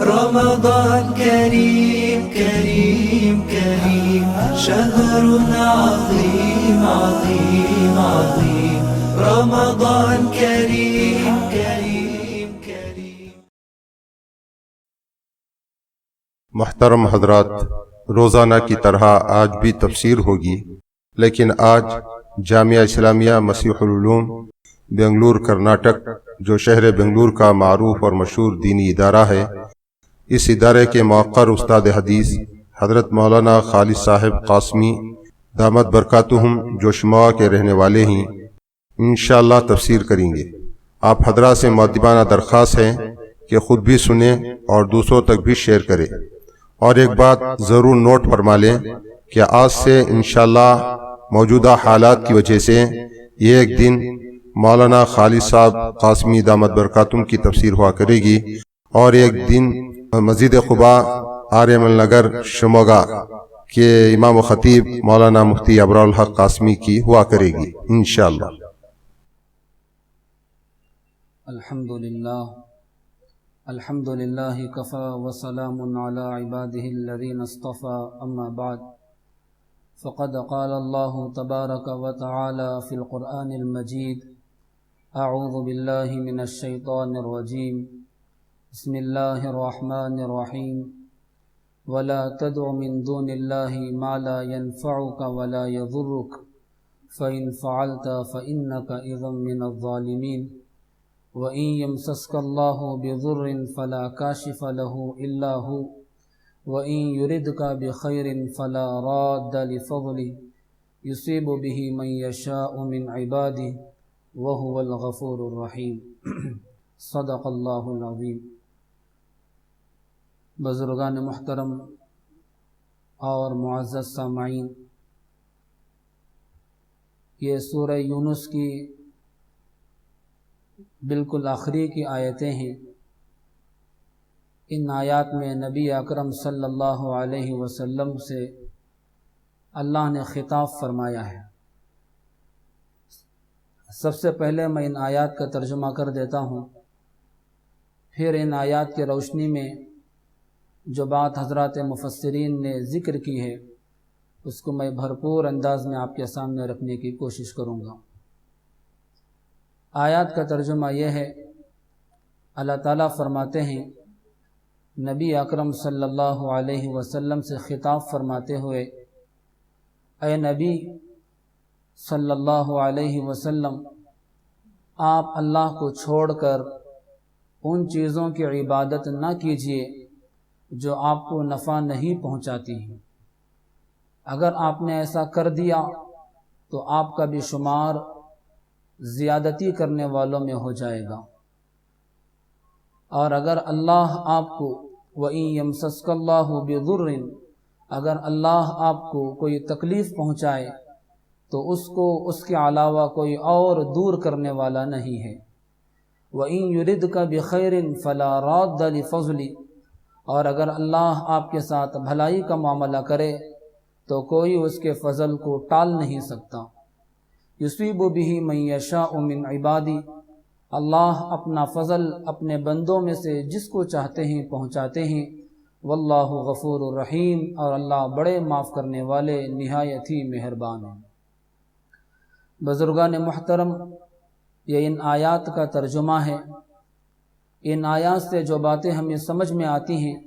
رمضان كريم كريم كريم شهر عظيم عظيم عظيم رمضان كريم كريم كريم. محترم حضرات، روزانہ کی طرح آج بھی تفسیر ہوگی، لیکن آج جامعہ اسلامیہ مسیح العلوم بنگلور کرناٹک، جو شہر بنگلور کا معروف اور مشہور دینی ادارہ ہے، اس ادارے کے موقر استاد حدیث حضرت مولانا خالد صاحب قاسمی دامت برکاتہم، جو شموع کے رہنے والے ہیں، انشاءاللہ تفسیر کریں گے۔ آپ حضرات سے مؤدبانہ درخواست ہے کہ خود بھی سنیں اور دوسروں تک بھی شیئر کریں، اور ایک بات ضرور نوٹ فرما لیں کہ آج سے انشاءاللہ موجودہ حالات کی وجہ سے یہ ایک دن مولانا خالد صاحب قاسمی دامت برکاتہم کی تفسیر ہوا کرے گی، اور ایک دن مسجد قباء آریمل نگر شموگا کے امام و خطیب مولانا مفتی ابرالحق قاسمی کی ہوا کرے گی انشاءاللہ۔ الحمد للہ کفا وسلام علی عباده الذین اصطفى اما بعد فقد قال اللہ تبارک وتعالی فی القرآن المجید اعوذ باللہ من الشیطان الرجیم بسم اللہ الرحمن الرحیم ولا تدع من دون اللہ ما لا ينفعك ولا يضرك فإن فعلت فإنك إذا من الظالمين وَإِن يَمْسَسْكَ اللَّهُ بِضُرٍّ فَلَا كَاشِفَ لَهُ إِلَّا هُوَ وَإِن يُرِدْكَ بِخَيْرٍ فَلَا رَادَّ لِفَضْلِهِ يُصِيبُ بِهِ مَن يَشَاءُ مِنْ عِبَادِهِ وَهُوَ الْغَفُورُ الرَّحِيمُ صدق اللہ العظیم۔ بزرگان محترم اور معزز سامعین، یہ سورہ یونس کی بالکل آخری کی آیتیں ہیں۔ ان آیات میں نبی اکرم صلی اللہ علیہ وسلم سے اللہ نے خطاب فرمایا ہے۔ سب سے پہلے میں ان آیات کا ترجمہ کر دیتا ہوں، پھر ان آیات کی روشنی میں جو بات حضرات مفسرین نے ذکر کی ہے اس کو میں بھرپور انداز میں آپ کے سامنے رکھنے کی کوشش کروں گا۔ آیات کا ترجمہ یہ ہے، اللہ تعالیٰ فرماتے ہیں، نبی اکرم صلی اللہ علیہ وسلم سے خطاب فرماتے ہوئے، اے نبی صلی اللہ علیہ وسلم، آپ اللہ کو چھوڑ کر ان چیزوں کی عبادت نہ کیجیے جو آپ کو نفع نہیں پہنچاتی ہیں۔ اگر آپ نے ایسا کر دیا تو آپ کا بھی شمار زیادتی کرنے والوں میں ہو جائے گا، اور اگر اللہ آپ کو وَإِن يَمْسَسْكَ اللَّهُ بِضُرٍّ، اگر اللہ آپ کو کوئی تکلیف پہنچائے تو اس کو اس کے علاوہ کوئی اور دور کرنے والا نہیں ہے۔ وَإِن يُرِدْكَ بِخَيْرٍ فَلَا رَادَّ لِفَضْلِهِ، اور اگر اللہ آپ کے ساتھ بھلائی کا معاملہ کرے تو کوئی اس کے فضل کو ٹال نہیں سکتا۔ یصیب بہ من یشاء من عبادی، اللہ اپنا فضل اپنے بندوں میں سے جس کو چاہتے ہیں پہنچاتے ہیں۔ واللہ غفور الرحیم، اور اللہ بڑے معاف کرنے والے نہایت ہی مہربان ہیں۔ بزرگان محترم، یہ ان آیات کا ترجمہ ہے۔ ان آیات سے جو باتیں ہمیں سمجھ میں آتی ہیں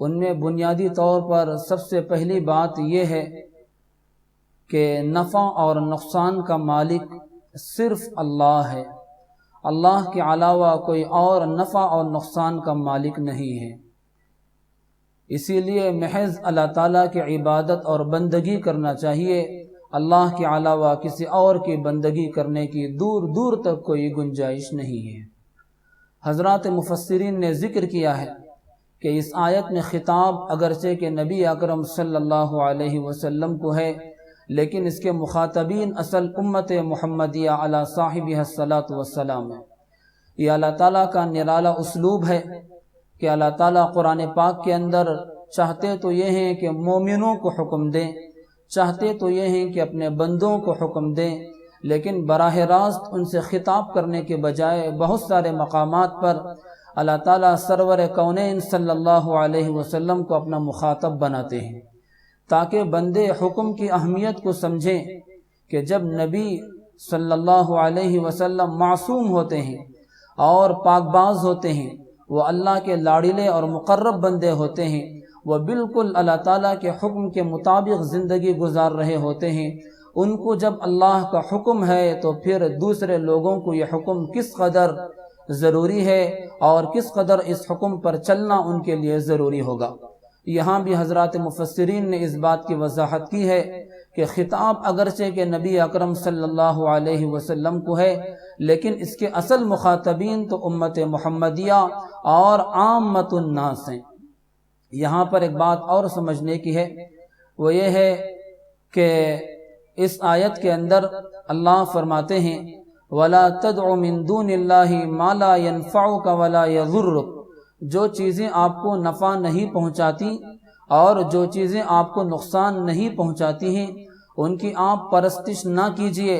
ان میں بنیادی طور پر سب سے پہلی بات یہ ہے کہ نفع اور نقصان کا مالک صرف اللہ ہے، اللہ کے علاوہ کوئی اور نفع اور نقصان کا مالک نہیں ہے۔ اسی لیے محض اللہ تعالیٰ کی عبادت اور بندگی کرنا چاہیے، اللہ کے علاوہ کسی اور کی بندگی کرنے کی دور دور تک کوئی گنجائش نہیں ہے۔ حضرات مفسرین نے ذکر کیا ہے کہ اس آیت میں خطاب اگرچہ کہ نبی اکرم صلی اللہ علیہ وسلم کو ہے، لیکن اس کے مخاطبین اصل امت محمدیہ علی صاحبہ الصلاۃ والسلام ہے۔ یہ اللہ تعالیٰ کا نرالا اسلوب ہے کہ اللہ تعالیٰ قرآن پاک کے اندر چاہتے تو یہ ہیں کہ مومنوں کو حکم دیں، چاہتے تو یہ ہیں کہ اپنے بندوں کو حکم دیں، لیکن براہ راست ان سے خطاب کرنے کے بجائے بہت سارے مقامات پر اللہ تعالیٰ سرور کونین صلی اللہ علیہ وسلم کو اپنا مخاطب بناتے ہیں، تاکہ بندے حکم کی اہمیت کو سمجھیں کہ جب نبی صلی اللہ علیہ وسلم معصوم ہوتے ہیں اور پاک باز ہوتے ہیں، وہ اللہ کے لاڑلے اور مقرب بندے ہوتے ہیں، وہ بالکل اللہ تعالیٰ کے حکم کے مطابق زندگی گزار رہے ہوتے ہیں، ان کو جب اللہ کا حکم ہے تو پھر دوسرے لوگوں کو یہ حکم کس قدر ضروری ہے اور کس قدر اس حکم پر چلنا ان کے لیے ضروری ہوگا۔ یہاں بھی حضرات مفسرین نے اس بات کی وضاحت کی ہے کہ خطاب اگرچہ کہ نبی اکرم صلی اللہ علیہ وسلم کو ہے، لیکن اس کے اصل مخاطبین تو امت محمدیہ اور عامت الناس ہیں۔ یہاں پر ایک بات اور سمجھنے کی ہے، وہ یہ ہے کہ اس آیت کے اندر اللہ فرماتے ہیں وَلَا تَدْعُ مِن دُونِ اللَّهِ مَا لَا يَنفَعُكَ وَلَا يَضُرُّكَ، جو چیزیں آپ کو نفع نہیں پہنچاتی اور جو چیزیں آپ کو نقصان نہیں پہنچاتی ہیں ان کی آپ پرستش نہ کیجیے۔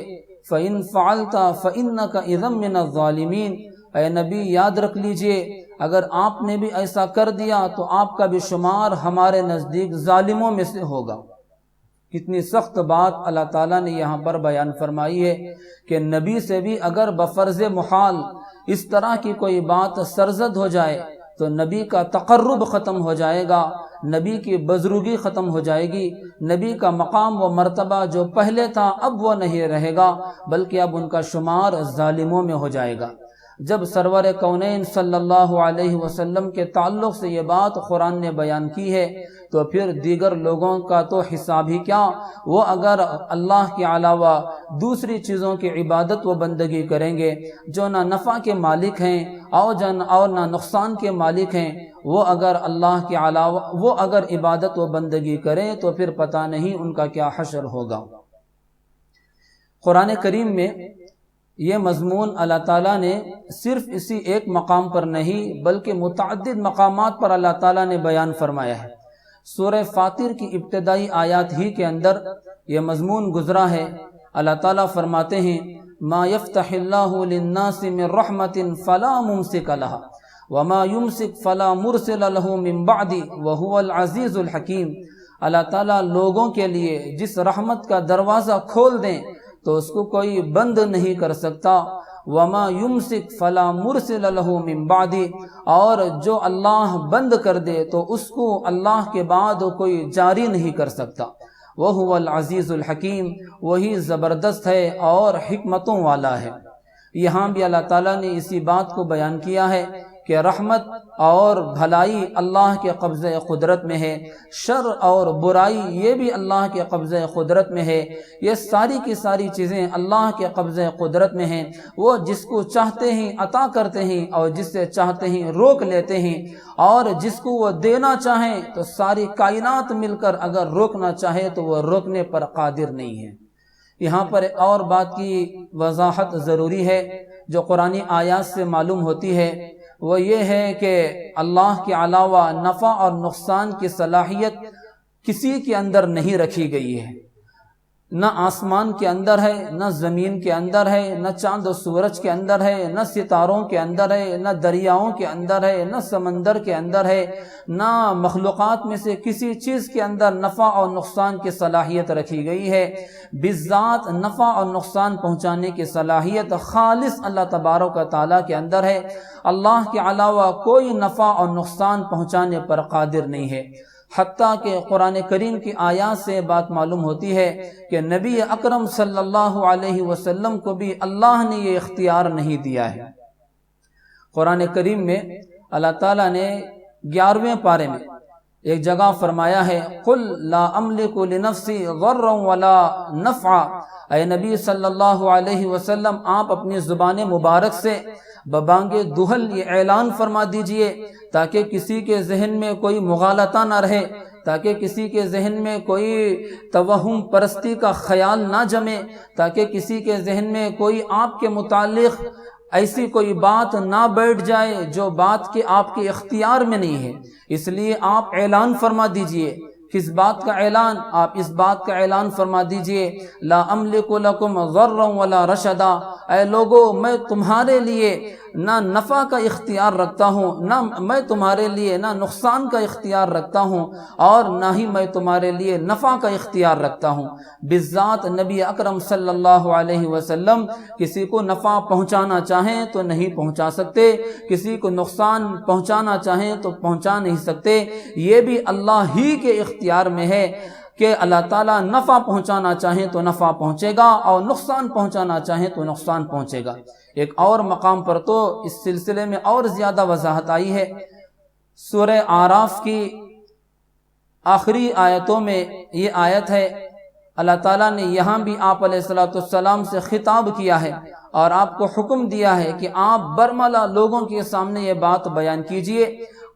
فَإِن فَعَلْتَ فَإِنَّكَ إِذًا مِّنَ الظَّالِمِينَ، اے نبی یاد رکھ لیجئے اگر آپ نے بھی ایسا کر دیا تو آپ کا بھی شمار ہمارے نزدیک ظالموں میں سے ہوگا۔ کتنی سخت بات اللہ تعالیٰ نے یہاں پر بیان فرمائی ہے کہ نبی سے بھی اگر بفرض محال اس طرح کی کوئی بات سرزد ہو جائے تو نبی کا تقرب ختم ہو جائے گا، نبی کی بزرگی ختم ہو جائے گی، نبی کا مقام و مرتبہ جو پہلے تھا اب وہ نہیں رہے گا، بلکہ اب ان کا شمار ظالموں میں ہو جائے گا۔ جب سرور کونین صلی اللہ علیہ وسلم کے تعلق سے یہ بات قرآن نے بیان کی ہے تو پھر دیگر لوگوں کا تو حساب ہی کیا، وہ اگر اللہ کے علاوہ دوسری چیزوں کی عبادت و بندگی کریں گے جو نہ نفع کے مالک ہیں اور نہ نقصان کے مالک ہیں، وہ اگر اللہ کے علاوہ وہ اگر عبادت و بندگی کریں تو پھر پتہ نہیں ان کا کیا حشر ہوگا۔ قرآن کریم میں یہ مضمون اللہ تعالیٰ نے صرف اسی ایک مقام پر نہیں بلکہ متعدد مقامات پر اللہ تعالیٰ نے بیان فرمایا ہے۔ سورہ فاطر کی ابتدائی آیات ہی کے اندر یہ مضمون گزرا ہے۔ اللہ تعالیٰ فرماتے ہیں ما یفتح اللہ للناس من رحمت فلا ممسک لها وما یمسک فلا مرسل له من بعد وهو العزیز الحکیم۔ اللہ تعالیٰ لوگوں کے لیے جس رحمت کا دروازہ کھول دیں تو اس کو کوئی بند نہیں کر سکتا، وما یمسک فلا مرسل له من بعد، اور جو اللہ بند کر دے تو اس کو اللہ کے بعد کوئی جاری نہیں کر سکتا۔ وہو العزیز الحکیم، وہی زبردست ہے اور حکمتوں والا ہے۔ یہاں بھی اللہ تعالیٰ نے اسی بات کو بیان کیا ہے کہ رحمت اور بھلائی اللہ کے قبضہ قدرت میں ہے، شر اور برائی یہ بھی اللہ کے قبضہ قدرت میں ہے، یہ ساری کی ساری چیزیں اللہ کے قبضہ قدرت میں ہیں۔ وہ جس کو چاہتے ہیں عطا کرتے ہیں اور جس سے چاہتے ہیں روک لیتے ہیں، اور جس کو وہ دینا چاہیں تو ساری کائنات مل کر اگر روکنا چاہے تو وہ روکنے پر قادر نہیں ہے۔ یہاں پر ایک اور بات کی وضاحت ضروری ہے جو قرآنی آیات سے معلوم ہوتی ہے، وہ یہ ہے کہ اللہ کے علاوہ نفع اور نقصان کی صلاحیت کسی کے اندر نہیں رکھی گئی ہے، نہ آسمان کے اندر ہے، نہ زمین کے اندر ہے، نہ چاند و سورج کے اندر ہے، نہ ستاروں کے اندر ہے، نہ دریاؤں کے اندر ہے، نہ سمندر کے اندر ہے، نہ مخلوقات میں سے کسی چیز کے اندر نفع اور نقصان کی صلاحیت رکھی گئی ہے۔ بالذات نفع اور نقصان پہنچانے کی صلاحیت خالص اللہ تبارک و تعالیٰ کے اندر ہے۔ اللہ کے علاوہ کوئی نفع اور نقصان پہنچانے پر قادر نہیں ہے۔ حتیٰ کہ قرآن کریم کی آیات سے بات معلوم ہوتی ہے کہ نبی اکرم صلی اللہ علیہ وسلم کو بھی اللہ نے یہ اختیار نہیں دیا ہے۔ قرآن کریم میں اللہ تعالیٰ نے 11ویں پارے میں ایک جگہ فرمایا ہے قل لا املک لنفسی ضرا ولا نفعا، اے نبی صلی اللہ علیہ وسلم آپ اپنی زبان مبارک سے ببانگ دہل یہ اعلان فرما دیجئے تاکہ کسی کے ذہن میں کوئی مغالطہ نہ رہے، تاکہ کسی کے ذہن میں کوئی توہم پرستی کا خیال نہ جمے، تاکہ کسی کے ذہن میں کوئی آپ کے متعلق ایسی کوئی بات نہ بیٹھ جائے جو بات کے آپ کے اختیار میں نہیں ہے۔ اس لیے آپ اعلان فرما دیجئے کس بات کا اعلان؟ آپ اس بات کا اعلان فرما دیجئے لا املک لکم ضرا ولا رشدا، اے لوگو میں تمہارے لیے نہ نفع کا اختیار رکھتا ہوں، نہ میں تمہارے لیے نہ نقصان کا اختیار رکھتا ہوں، اور نہ ہی میں تمہارے لیے نفع کا اختیار رکھتا ہوں۔ بالذات نبی اکرم صلی اللہ علیہ وسلم کسی کو نفع پہنچانا چاہیں تو نہیں پہنچا سکتے، کسی کو نقصان پہنچانا چاہیں تو پہنچا نہیں سکتے۔ یہ بھی اللہ ہی کے اختیار میں ہے کہ اللہ تعالیٰ نفع پہنچانا چاہیں تو نفع پہنچے گا اور نقصان پہنچانا چاہیں تو نقصان پہنچے گا۔ ایک اور مقام پر تو اس سلسلے میں اور زیادہ وضاحت آئی ہے۔ سورہ اعراف کی آخری آیتوں میں یہ آیت ہے، اللہ تعالیٰ نے یہاں بھی آپ علیہ السلام سے خطاب کیا ہے اور آپ کو حکم دیا ہے کہ آپ برملا لوگوں کے سامنے یہ بات بیان کیجئے،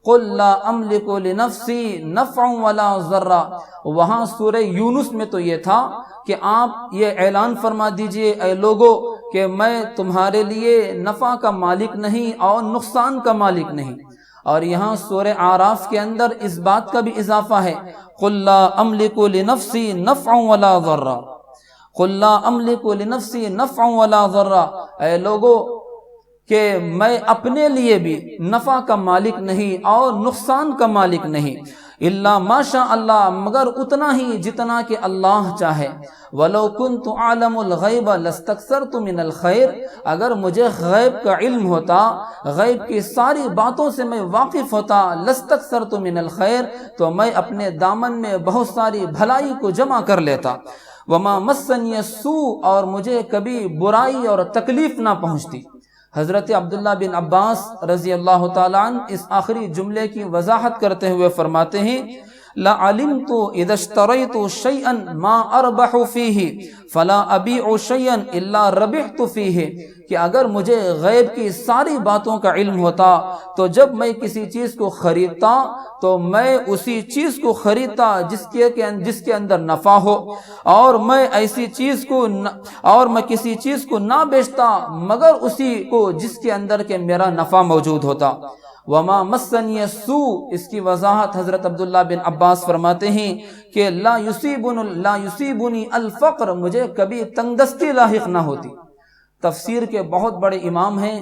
قُلْ لَا أَمْلِكُ لِنَفْسِي نَفْعًا وَلَا ضَرًّا۔ وہاں سورہ یونس میں تو یہ تھا کہ آپ یہ اعلان فرما دیجئے اے لوگو کہ میں تمہارے لیے نفع کا مالک نہیں اور نقصان کا مالک نہیں، اور یہاں سورہ اعراف کے اندر اس بات کا بھی اضافہ ہے، قُلْ لَا أَمْلِكُ لِنَفْسِي نَفْعًا وَلَا ضَرًّا، قُلْ لَا أَمْلِكُ لِنَفْسِي نَفْعًا وَلَا ضَرًّا، اے لوگو کہ میں اپنے لیے بھی نفع کا مالک نہیں اور نقصان کا مالک نہیں، الا ما شاء اللہ، مگر اتنا ہی جتنا کہ اللہ چاہے، وَلَوْ كُنْتُ أَعْلَمُ الْغَيْبَ لَاسْتَكْثَرْتُ مِنَ الْخَيْرِ، اگر مجھے غیب کا علم ہوتا، غیب کی ساری باتوں سے میں واقف ہوتا، لَاسْتَكْثَرْتُ مِنَ الْخَيْرِ، تو میں اپنے دامن میں بہت ساری بھلائی کو جمع کر لیتا، وَمَا مَسَّنِيَ السُّوءُ، اور مجھے کبھی برائی اور تکلیف نہ پہنچتی۔ حضرت عبداللہ بن عباس رضی اللہ تعالیٰ عنہ اس آخری جملے کی وضاحت کرتے ہوئے فرماتے ہیں لَعَلِمْتُ إِذَا اشْتَرَيْتُ شَيْئًا مَا أَرْبَحُ فِيهِ فَلَا أَبِيعُ شَيْئًا إِلَّا رَبِحْتُ فِيهِ، کہ اگر مجھے غیب کی ساری باتوں کا علم ہوتا تو جب میں کسی چیز کو خریدتا تو میں اسی چیز کو خریدتا جس کے اندر نفع ہو، اور میں کسی چیز کو نہ بیچتا مگر اسی کو جس کے اندر کے میرا نفع موجود ہوتا۔ وما مسنی السوء، اس کی وضاحت حضرت عبداللہ بن عباس فرماتے ہیں کہ لا یصیبنی الفقر، مجھے کبھی تنگدستی لاحق نہ ہوتی۔ تفسیر کے بہت بڑے امام ہیں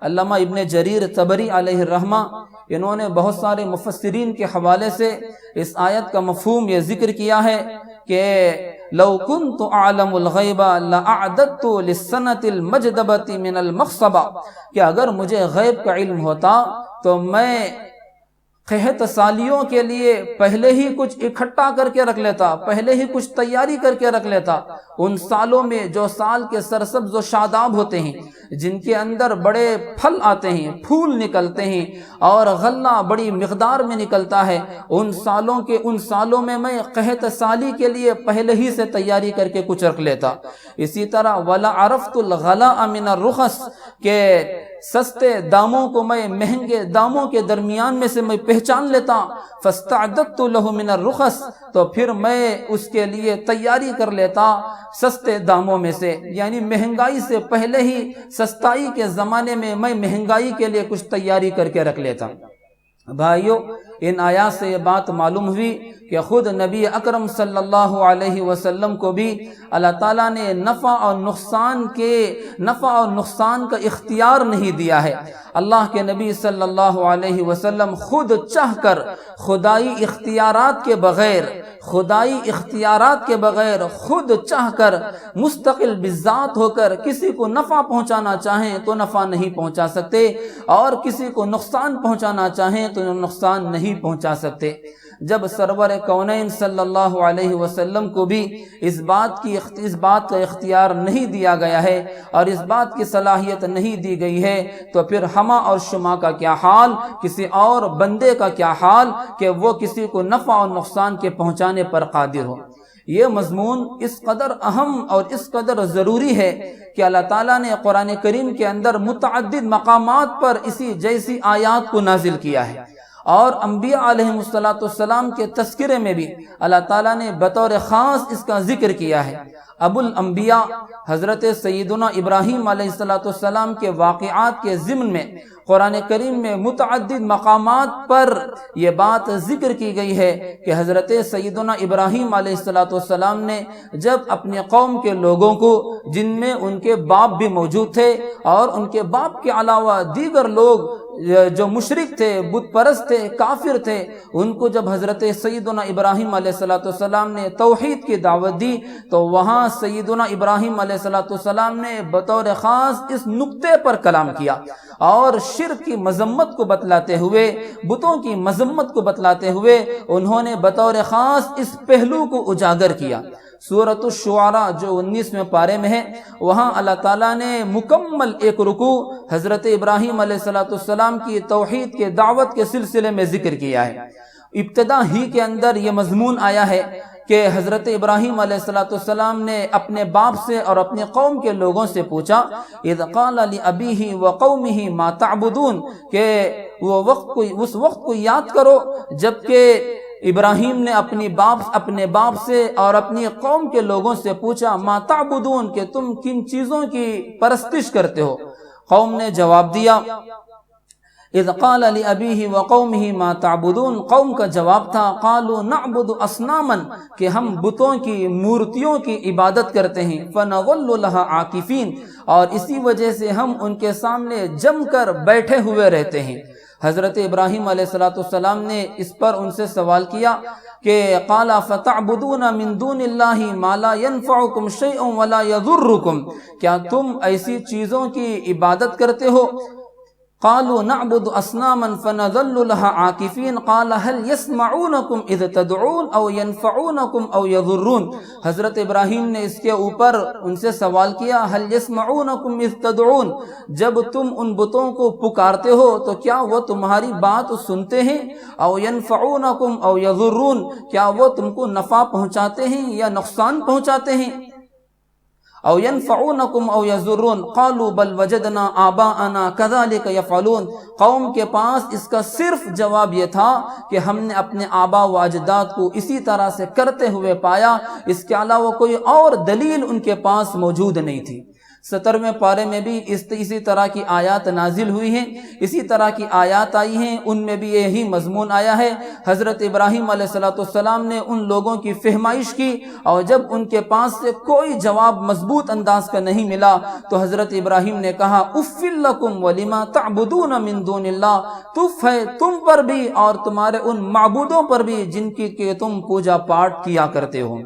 علامہ ابن جریر طبری علیہ الرحمہ، انہوں نے بہت سارے مفسرین کے حوالے سے اس آیت کا مفہوم یہ ذکر کیا ہے کہ لو كنت اعلم الغیب لاعددت للسنة المجدبة من المخصبہ، کہ اگر مجھے غیب کا علم ہوتا تو میں قحط سالیوں کے لیے پہلے ہی کچھ اکٹھا کر کے رکھ لیتا، پہلے ہی کچھ تیاری کر کے رکھ لیتا۔ ان سالوں میں جو سال کے سرسبز و شاداب ہوتے ہیں، جن کے اندر بڑے پھل آتے ہیں، پھول نکلتے ہیں اور غلہ بڑی مقدار میں نکلتا ہے، ان سالوں میں میں قحط سالی کے لیے پہلے ہی سے تیاری کر کے کچھ رکھ لیتا۔ اسی طرح وَلَا عَرَفْتُ الْغَلَاءَ مِنَ الرُّخَصِ، کہ سستے داموں کو میں مہنگے داموں کے درمیان میں سے میں پہچان لیتا، فَاسْتَعْدَدْتُ لَهُ مِنَ الرُّخَصِ، تو پھر میں اس کے لیے تیاری کر لیتا سستے داموں میں سے، یعنی مہنگائی سے پہلے ہی سستائی کے زمانے میں میں مہنگائی کے لیے کچھ تیاری کر کے رکھ لیتا۔ بھائیو، ان آیات سے یہ بات معلوم ہوئی کہ خود نبی اکرم صلی اللہ علیہ وسلم کو بھی اللہ تعالیٰ نے نفع اور نقصان کا اختیار نہیں دیا ہے۔ اللہ کے نبی صلی اللہ علیہ وسلم خود چاہ کر خدائی اختیارات کے بغیر خود چاہ کر مستقل بذات ہو کر کسی کو نفع پہنچانا چاہیں تو نفع نہیں پہنچا سکتے، اور کسی کو نقصان پہنچانا چاہیں تو نقصان نہیں پہنچا سکتے۔ جب سرور کونین صلی اللہ علیہ وسلم کو بھی اس بات کا اختیار نہیں دیا گیا ہے اور اس بات کی صلاحیت نہیں دی گئی ہے، تو پھر ہما اور شما کا کیا حال، کسی اور بندے کا کیا حال کہ وہ کسی کو نفع اور نقصان کے پہنچانے پر قادر ہو۔ یہ مضمون اس قدر اہم اور اس قدر ضروری ہے کہ اللہ تعالیٰ نے قرآن کریم کے اندر متعدد مقامات پر اسی جیسی آیات کو نازل کیا ہے، اور انبیاء علیہ السلام کے تذکرے میں بھی اللہ تعالیٰ نے بطور خاص اس کا ذکر کیا ہے۔ ابو الانبیاء حضرت سیدنا ابراہیم علیہ السلام کے واقعات کے ضمن میں قرآن کریم میں متعدد مقامات پر یہ بات ذکر کی گئی ہے کہ حضرت سیدنا ابراہیم علیہ السلام نے جب اپنے قوم کے لوگوں کو، جن میں ان کے باپ بھی موجود تھے اور ان کے باپ کے علاوہ دیگر لوگ جو مشرک تھے، بت پرست تھے، کافر تھے، ان کو جب حضرت سیدنا ابراہیم علیہ السلام نے توحید کی دعوت دی تو وہاں سیدنا ابراہیم علیہ السلام نے بطور خاص اس نقطے پر کلام کیا اور شرک کی مذمت کو بتلاتے ہوئے، بتوں کی مذمت کو بتلاتے ہوئے انہوں نے بطور خاص اس پہلو کو اجاگر کیا۔ سورۃ الشعراء جو 19ویں پارے میں ہے، وہاں اللہ تعالیٰ نے مکمل ایک رکوع حضرت ابراہیم علیہ السلام کی توحید کے دعوت کے سلسلے میں ذکر کیا ہے۔ ابتدا ہی کے اندر یہ مضمون آیا ہے کہ حضرت ابراہیم علیہ السلام نے اپنے باپ سے اور اپنے قوم کے لوگوں سے پوچھا، اذ قال لأبیہ وقومہ ما تعبدون، کہ اس وقت کو یاد کرو جبکہ ابراہیم نے اپنے باپ سے اور اپنی قوم کے لوگوں سے پوچھا ما تعبدون، کہ تم کن چیزوں کی پرستش کرتے ہو۔ قوم نے جواب دیا، اذ قال لأبیہ وقومہ ما تعبدون، قوم کا جواب تھا قالوا نعبد اصناما، کہ ہم بتوں کی، مورتیوں کی عبادت کرتے ہیں، فنظل لها عاکفین، اور اسی وجہ سے ہم ان کے سامنے جم کر بیٹھے ہوئے رہتے ہیں۔ حضرت ابراہیم علیہ السلام نے اس پر ان سے سوال کیا کہ قال فتعبدون من دون اللہ ما لا ينفعکم شیئا ولا یضرکم، کیا تم ایسی چیزوں کی عبادت کرتے ہو؟ قالوا نعبد اصناما فنظل لها عاکفین، قال هل يسمعونکم اذ تدعون او ينفعونکم او یضرون۔ حضرت ابراہیم نے اس کے اوپر ان سے سوال کیا، هل يسمعونکم اذ تدعون، جب تم ان بتوں کو پکارتے ہو تو کیا وہ تمہاری بات سنتے ہیں؟ او ينفعونکم او یضرون، کیا وہ تم کو نفع پہنچاتے ہیں یا نقصان پہنچاتے ہیں؟ او ينفعونکم او یضرون، قالوا بل وجدنا آباءنا كذلك يفعلون، قوم کے پاس اس کا صرف جواب یہ تھا کہ ہم نے اپنے آبا و اجداد کو اسی طرح سے کرتے ہوئے پایا، اس کے علاوہ کوئی اور دلیل ان کے پاس موجود نہیں تھی۔ 17ویں پارے میں بھی اسی طرح کی آیات نازل ہوئی ہیں، اسی طرح کی آیات آئی ہیں، ان میں بھی یہی مضمون آیا ہے۔ حضرت ابراہیم علیہ السلام نے ان لوگوں کی فہمائش کی اور جب ان کے پاس سے کوئی جواب مضبوط انداز کا نہیں ملا تو حضرت ابراہیم نے کہا اف لکم ولما تعبدون من دون اللہ، تف ہے تم پر بھی اور تمہارے ان معبودوں پر بھی جن کی کہ تم پوجا پاٹ کیا کرتے ہو۔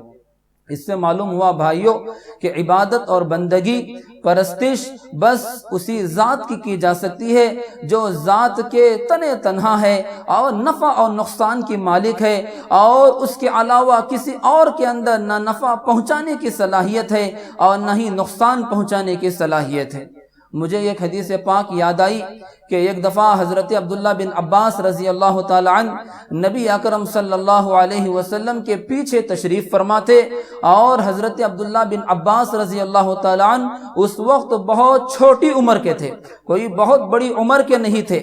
اس سے معلوم ہوا بھائیوں کہ عبادت اور بندگی، پرستش بس اسی ذات کی جا سکتی ہے جو ذات کے تنے تنہا ہے اور نفع اور نقصان کی مالک ہے، اور اس کے علاوہ کسی اور کے اندر نہ نفع پہنچانے کی صلاحیت ہے اور نہ ہی نقصان پہنچانے کی صلاحیت ہے۔ مجھے ایک حدیث پاک یاد آئی کہ ایک دفعہ حضرت عبداللہ بن عباس رضی اللہ تعالی عنہ نبی اکرم صلی اللہ علیہ وسلم کے پیچھے تشریف فرما تھے، اور حضرت عبداللہ بن عباس رضی اللہ تعالی عنہ اس وقت بہت چھوٹی عمر کے تھے، کوئی بہت بڑی عمر کے نہیں تھے۔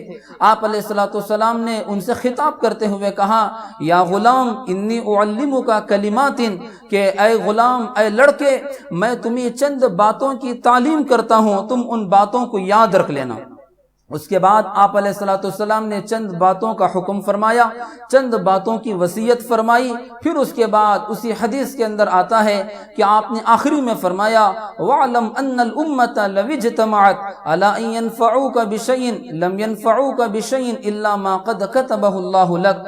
آپ علیہ السلام نے ان سے خطاب کرتے ہوئے کہا یا غلام انی اعلمک کلمات، کہ اے غلام، اے لڑکے، میں تمہیں چند باتوں کی تعلیم کرتا ہوں، تم ان باتوں کو یاد رکھ لینا۔ اس کے بعد آپ علیہ السلام نے چند باتوں کا حکم فرمایا، چند باتوں کی وصیت فرمائی، پھر اس کے بعد اسی حدیث کے اندر آتا ہے کہ آپ نے آخری میں فرمایا وَعْلَمْ أَنَّ الْأُمَّةَ لَوِ اجْتَمَعَتْ عَلَىٰ أَن يَنفَعُوكَ بِشَيْءٍ لَمْ يَنفَعُوكَ بِشَيْءٍ إِلَّا مَا قَدْ كَتَبَهُ اللَّهُ لَكَ،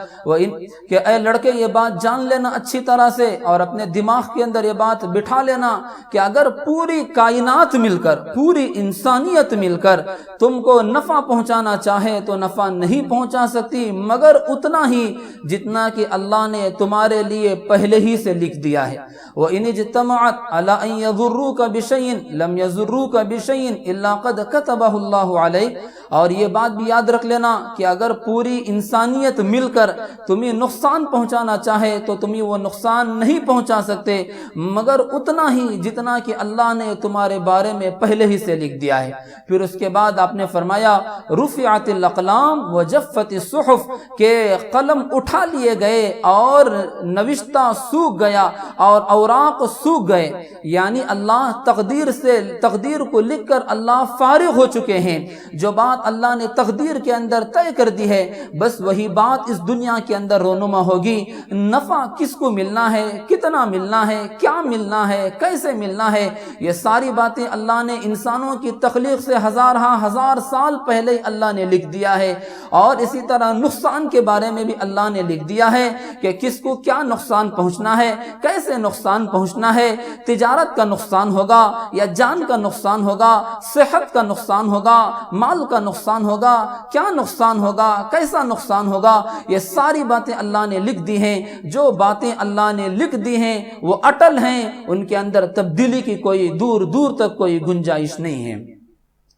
کہ اے لڑکے یہ بات جان لینا اچھی طرح سے اور اپنے دماغ کے اندر یہ بات بٹھا لینا کہ اگر پوری کائنات مل کر، پوری انسانیت مل کر تم کو نفع پہنچانا چاہے تو نفع نہیں پہنچا سکتی مگر اتنا ہی جتنا کہ اللہ نے تمہارے لیے پہلے ہی سے لکھ دیا ہے۔ وَإِنِ اجْتَمَعَتْ عَلَىٰ أَن يَضُرُّوكَ بِشَيْءٍ لَمْ يَضُرُّوكَ بِشَيْءٍ إِلَّا قَدْ كَتَبَهُ اللَّهُ عَلَيْكَ، اور یہ بات بھی یاد رکھ لینا کہ اگر پوری انسانیت مل کر تمہیں نقصان پہنچانا چاہے تو تمہیں وہ نقصان نہیں پہنچا سکتے مگر اتنا ہی جتنا کہ اللہ نے تمہارے بارے میں پہلے ہی سے لکھ دیا ہے۔ پھر اس کے بعد آپ نے فرمایا رفعت الاقلام وجفت الصحف، کہ قلم اٹھا لیے گئے اور نوشتہ سوکھ گیا اور اوراق سوکھ گئے، یعنی اللہ تقدیر کو لکھ کر اللہ فارغ ہو چکے ہیں۔ جو بات اللہ نے تقدیر کے اندر طے کر دی ہے بس وہی بات اس دنیا کے اندر رونما ہوگی۔ نفع کس کو ملنا ہے، کتنا ملنا ہے، کیا ملنا ہے، کیسے ملنا ہے، یہ ساری باتیں اللہ نے انسانوں کی تخلیق سے ہزار سال پہلے اللہ نے لکھ دیا ہے۔ اور اسی طرح نقصان کے بارے میں بھی اللہ نے لکھ دیا ہے کہ کس کو کیا نقصان پہنچنا ہے، کیسے نقصان پہنچنا ہے۔ تجارت کا نقصان ہوگا یا جان کا نقصان ہوگا، صحت کا نقصان ہوگا، مال کا نقصان ہوگا، کیا نقصان ہوگا، کیسا نقصان ہوگا، یہ ساری باتیں اللہ نے لکھ دی ہیں۔ جو باتیں اللہ نے لکھ دی ہیں وہ اٹل ہیں، ان کے اندر تبدیلی کی کوئی دور تک کوئی گنجائش نہیں ہے۔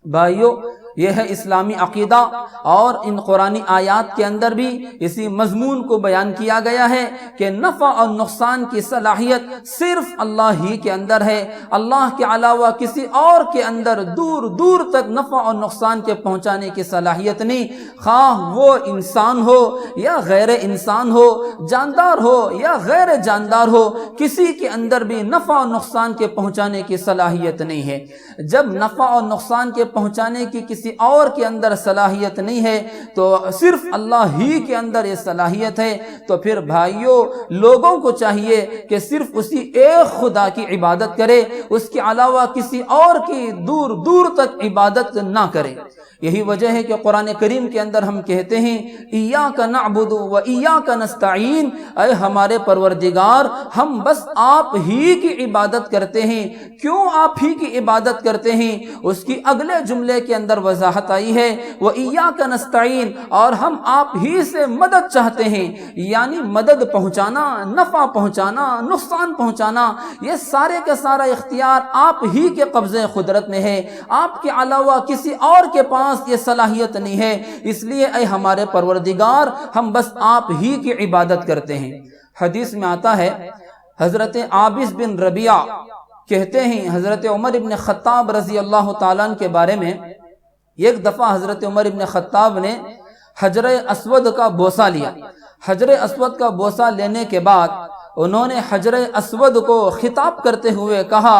بھائیو، یہ ہے اسلامی عقیدہ، اور ان قرآنی آیات کے اندر بھی اسی مضمون کو بیان کیا گیا ہے کہ نفع اور نقصان کی صلاحیت صرف اللہ ہی کے اندر ہے۔ اللہ کے علاوہ کسی اور کے اندر دور تک نفع اور نقصان کے پہنچانے کی صلاحیت نہیں، خواہ وہ انسان ہو یا غیر انسان ہو، جاندار ہو یا غیر جاندار ہو، کسی کے اندر بھی نفع اور نقصان کے پہنچانے کی صلاحیت نہیں ہے۔ جب نفع اور نقصان کے پہنچانے کی کسی اور کے اندر صلاحیت نہیں ہے تو صرف اللہ ہی کے اندر یہ صلاحیت ہے، تو پھر بھائیوں لوگوں کو چاہیے کہ صرف اسی ایک خدا کی عبادت کرے، اس کے علاوہ کسی اور کی دور تک عبادت نہ کرے۔ یہی وجہ ہے کہ قرآن کریم کے اندر ہم کہتے ہیں ایاک نعبد و ایاک نستعین، اے ہمارے پروردگار ہم بس آپ ہی کی عبادت کرتے ہیں۔ کیوں آپ ہی کی عبادت کرتے ہیں؟ اس کی اگلے جملے کے اندر وضاحت آئی ہے وَإِيَّاكَ نَسْتَعِينُ، اور ہم آپ ہی سے مدد چاہتے ہیں، یعنی مدد پہنچانا، نفع پہنچانا، نقصان پہنچانا، یہ سارے کا سارا اختیار آپ ہی کے قبضے قدرت میں ہے، آپ کے علاوہ کسی اور کے پاس یہ صلاحیت نہیں ہے۔ اس لیے اے ہمارے پروردگار ہم بس آپ ہی کی عبادت کرتے ہیں۔ حدیث میں آتا ہے حضرت عابس بن ربیعہ کہتے ہیں حضرت عمر ابن خطاب رضی اللہ تعالیٰ عنہ کے بارے میں، ایک دفعہ حضرت عمر ابن خطاب نے حجر اسود کا بوسہ لیا۔ حجر اسود کا بوسہ لینے کے بعد انہوں نے حجر اسود کو خطاب کرتے ہوئے کہا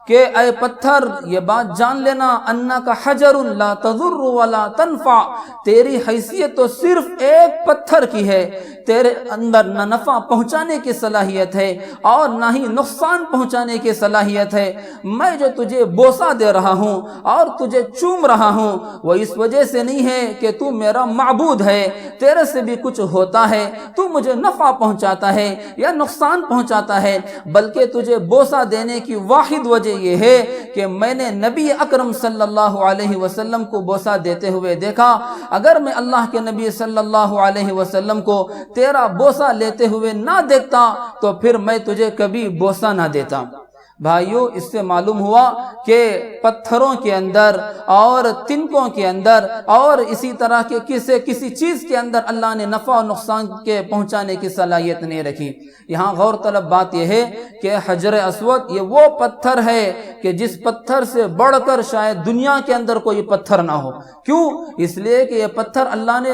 کہ اے پتھر یہ بات جان لینا انک حجر لا تضر ولا تنفع، تیری حیثیت تو صرف ایک پتھر کی ہے، تیرے اندر نہ نفع پہنچانے کی صلاحیت ہے اور نہ ہی نقصان پہنچانے کی صلاحیت ہے۔ میں جو تجھے بوسہ دے رہا ہوں اور تجھے چوم رہا ہوں وہ اس وجہ سے نہیں ہے کہ تو میرا معبود ہے، تیرے سے بھی کچھ ہوتا ہے، تو مجھے نفع پہنچاتا ہے یا نقصان پہنچاتا ہے، بلکہ تجھے بوسہ دینے کی واحد وجہ یہ ہے کہ میں نے نبی اکرم صلی اللہ علیہ وسلم کو بوسہ دیتے ہوئے دیکھا۔ اگر میں اللہ کے نبی صلی اللہ علیہ وسلم کو تیرا بوسہ لیتے ہوئے نہ دیکھتا تو پھر میں تجھے کبھی بوسہ نہ دیتا۔ بھائیو، اس سے معلوم ہوا کہ پتھروں کے اندر اور تنکوں کے اندر اور اسی طرح کے کسی چیز کے اندر اللہ نے نفع و نقصان کے پہنچانے کی صلاحیت نہیں رکھی۔ یہاں غور طلب بات یہ ہے کہ حجر اسود یہ وہ پتھر ہے کہ جس پتھر سے بڑھ کر شاید دنیا کے اندر کوئی پتھر نہ ہو۔ کیوں؟ اس لیے کہ یہ پتھر اللہ نے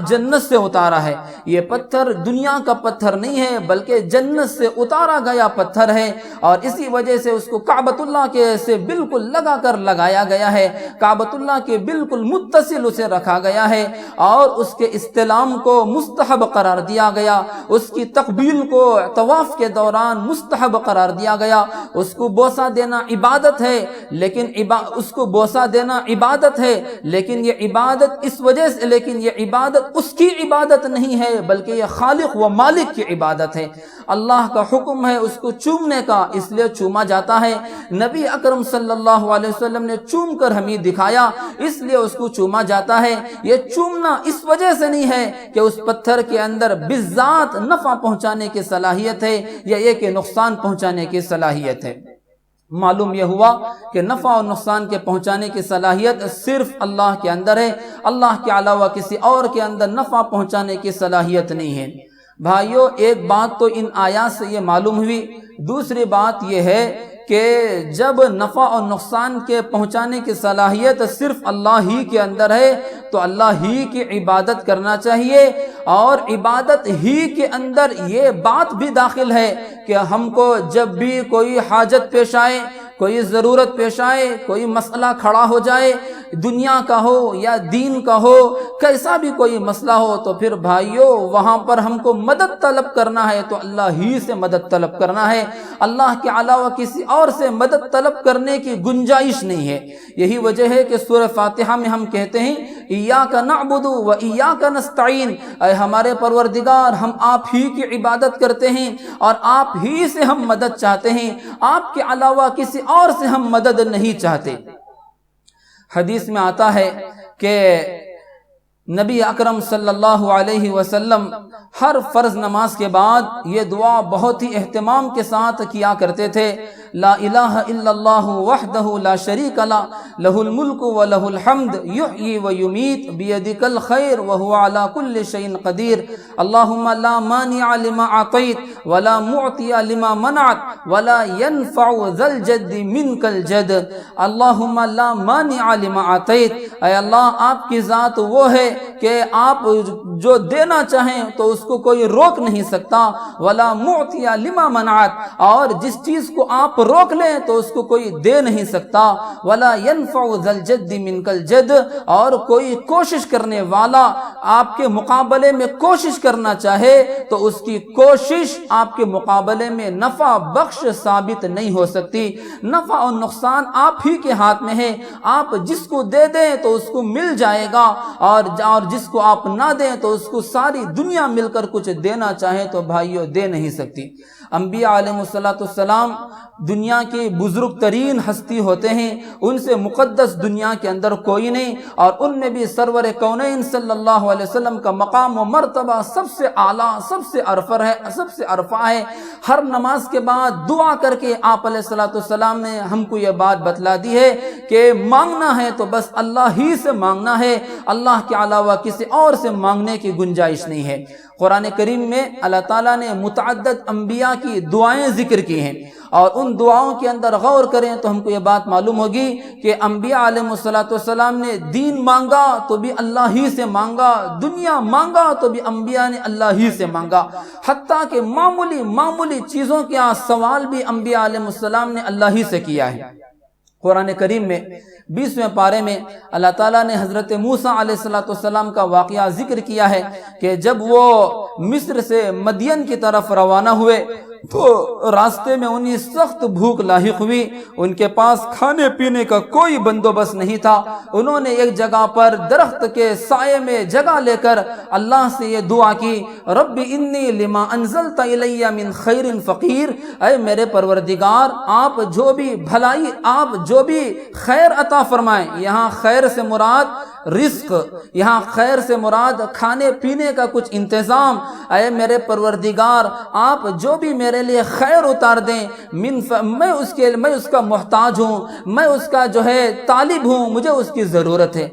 جنت سے اتارا ہے، یہ پتھر دنیا کا پتھر نہیں ہے بلکہ جنت سے اتارا گیا پتھر ہے، اور اسی وجہ سے اس کو کعبۃ اللہ کے سے بالکل لگا کر لگایا گیا ہے، کعبۃ اللہ کے بالکل متصل اسے رکھا گیا ہے، اور اس کے استلام کو مستحب قرار دیا گیا، اس کی تقبیل کو طواف کے دوران مستحب قرار دیا گیا۔ اس کو بوسہ دینا عبادت ہے، لیکن اس کو بوسہ دینا عبادت ہے، لیکن یہ عبادت اس وجہ سے، لیکن یہ عبادت اس کی عبادت نہیں ہے بلکہ یہ خالق و مالک کی عبادت ہے۔ اللہ کا حکم ہے اس کو چومنے کا، اس لیے چوما جاتا ہے۔ نبی اکرم صلی اللہ علیہ وسلم نے چوم کر ہمیں دکھایا، اس لیے اس کو چوما جاتا ہے۔ یہ چومنا اس وجہ سے نہیں ہے کہ اس پتھر کے اندر بالذات نفع پہنچانے کی صلاحیت ہے یا یہ کہ نقصان پہنچانے کی صلاحیت ہے۔ معلوم یہ ہوا کہ نفع اور نقصان کے پہنچانے کی صلاحیت صرف اللہ کے اندر ہے، اللہ کے علاوہ کسی اور کے اندر نفع پہنچانے کی صلاحیت نہیں ہے۔ بھائیو، ایک بات تو ان آیات سے یہ معلوم ہوئی، دوسری بات یہ ہے کہ جب نفع اور نقصان کے پہنچانے کی صلاحیت صرف اللہ ہی کے اندر ہے تو اللہ ہی کی عبادت کرنا چاہیے، اور عبادت ہی کے اندر یہ بات بھی داخل ہے کہ ہم کو جب بھی کوئی حاجت پیش آئے، کوئی ضرورت پیش آئے، کوئی مسئلہ کھڑا ہو جائے، دنیا کا ہو یا دین کا ہو، کیسا بھی کوئی مسئلہ ہو، تو پھر بھائیو وہاں پر ہم کو مدد طلب کرنا ہے تو اللہ ہی سے مدد طلب کرنا ہے، اللہ کے علاوہ کسی اور سے مدد طلب کرنے کی گنجائش نہیں ہے۔ یہی وجہ ہے کہ سورہ فاتحہ میں ہم کہتے ہیں ایاک نعبد و ایاک نستعین، اے ہمارے پروردگار، ہم آپ ہی کی عبادت کرتے ہیں اور آپ ہی سے ہم مدد چاہتے ہیں، آپ کے علاوہ کسی اور سے ہم مدد نہیں چاہتے۔ حدیث میں آتا ہے کہ نبی اکرم صلی اللہ علیہ وسلم ہر فرض نماز کے بعد یہ دعا بہت ہی اہتمام کے ساتھ کیا کرتے تھے، لا الہ الا اللہ وحدہ لا شریک لہ لہ الملک ولہ الحمد یحیی ویمیت بیدک الخیر وہو علی کل شیء قدیر، اللہم لا مانع لما اعطیت ولا معطی لما منعت ولا ينفع ذا الجد منک الجد، اللہم لا مانع لما اعطیت، اے اللہ آپ کی ذات وہ ہے کہ آپ جو دینا چاہیں تو اس کو کوئی روک نہیں سکتا، ولا معطی لما منعت، اور جس چیز کو آپ روک لیں تو اس کو کوئی دے نہیں سکتا، ولا ينفع ذا الجد منک الجد، اور کوئی کوشش کرنے والا آپ کے مقابلے میں کوشش کرنا چاہے تو اس کی کوشش آپ کے مقابلے میں نفع بخش ثابت نہیں ہو سکتی۔ نفع اور نقصان آپ ہی کے ہاتھ میں ہے، آپ جس کو دے دیں تو اس کو مل جائے گا، اور جس کو آپ نہ دیں تو اس کو ساری دنیا مل کر کچھ دینا چاہے تو بھائیوں دے نہیں سکتی۔ انبیاء علیہ السلام دنیا کی بزرگ ترین ہستی ہوتے ہیں، ان سے مقدس دنیا کے اندر کوئی نہیں، اور ان میں بھی سرور کونین صلی اللہ علیہ وسلم کا مقام و مرتبہ سب سے اعلیٰ، سب سے عرفہ ہے۔ ہر نماز کے بعد دعا کر کے آپ علیہ السلام نے ہم کو یہ بات بتلا دی ہے کہ مانگنا ہے تو بس اللہ ہی سے مانگنا ہے، اللہ کے علاوہ کسی اور سے مانگنے کی گنجائش نہیں ہے۔ قرآن کریم میں اللہ تعالیٰ نے متعدد انبیاء کی دعائیں ذکر کی ہیں، اور ان دعاؤں کے اندر غور کریں تو ہم کو یہ بات معلوم ہوگی کہ انبیاء علیہ السلام نے دین مانگا تو بھی اللہ ہی سے مانگا، دنیا مانگا تو بھی انبیاء نے اللہ ہی سے مانگا، حتیٰ کہ معمولی چیزوں کے سوال بھی انبیاء علیہ السلام نے اللہ ہی سے کیا ہے۔ قرآن کریم میں 20ویں پارے میں اللہ تعالیٰ نے حضرت موسیٰ علیہ السلام کا واقعہ ذکر کیا ہے کہ جب وہ مصر سے مدین کی طرف روانہ ہوئے تو راستے میں انہیں سخت بھوک لاحق ہوئی، ان کے پاس کھانے پینے کا کوئی بندوبست نہیں تھا۔ انہوں نے ایک جگہ پر درخت کے سائے میں جگہ لے کر اللہ سے یہ دعا کی، رب انی لما انزلت الی من خیر فقیر، اے میرے پروردگار آپ جو بھی بھلائی، آپ جو بھی خیر عطا فرمائیں، یہاں خیر سے مراد رزق، یہاں خیر سے مراد کھانے پینے کا کچھ انتظام، اے میرے پروردگار آپ جو بھی میرے لیے خیر اتار دیں، میں اس کا محتاج ہوں، میں اس کا جو ہے طالب ہوں، مجھے اس کی ضرورت ہے۔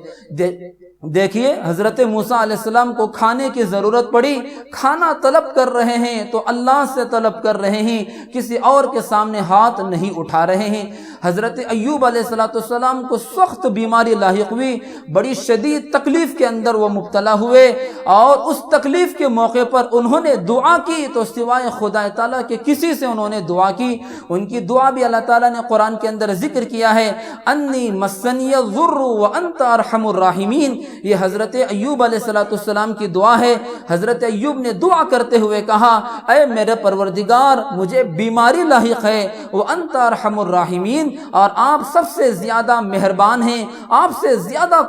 دیکھیے حضرت موسیٰ علیہ السلام کو کھانے کی ضرورت پڑی، کھانا طلب کر رہے ہیں تو اللہ سے طلب کر رہے ہیں، کسی اور کے سامنے ہاتھ نہیں اٹھا رہے ہیں۔ حضرت ایوب علیہ السلام کو سخت بیماری لاحق ہوئی، بڑی شدید تکلیف کے اندر وہ مبتلا ہوئے، اور اس تکلیف کے موقع پر انہوں نے دعا کی تو سوائے خدا تعالیٰ کے کسی سے انہوں نے دعا کی۔ ان کی دعا بھی اللہ تعالیٰ نے قرآن کے اندر ذکر کیا ہے، انی مسنی الضر وانت ارحم الراحمین، یہ حضرت ایوب علیہ السلام کی دعا ہے۔ حضرت ایوب نے دعا کرتے ہوئے کہا، اے میرے پروردگار مجھے بیماری لاحق ہے، وانت ارحم الراحمین، اور آپ سب سے زیادہ مہربان ہیں، آپ سے زیادہ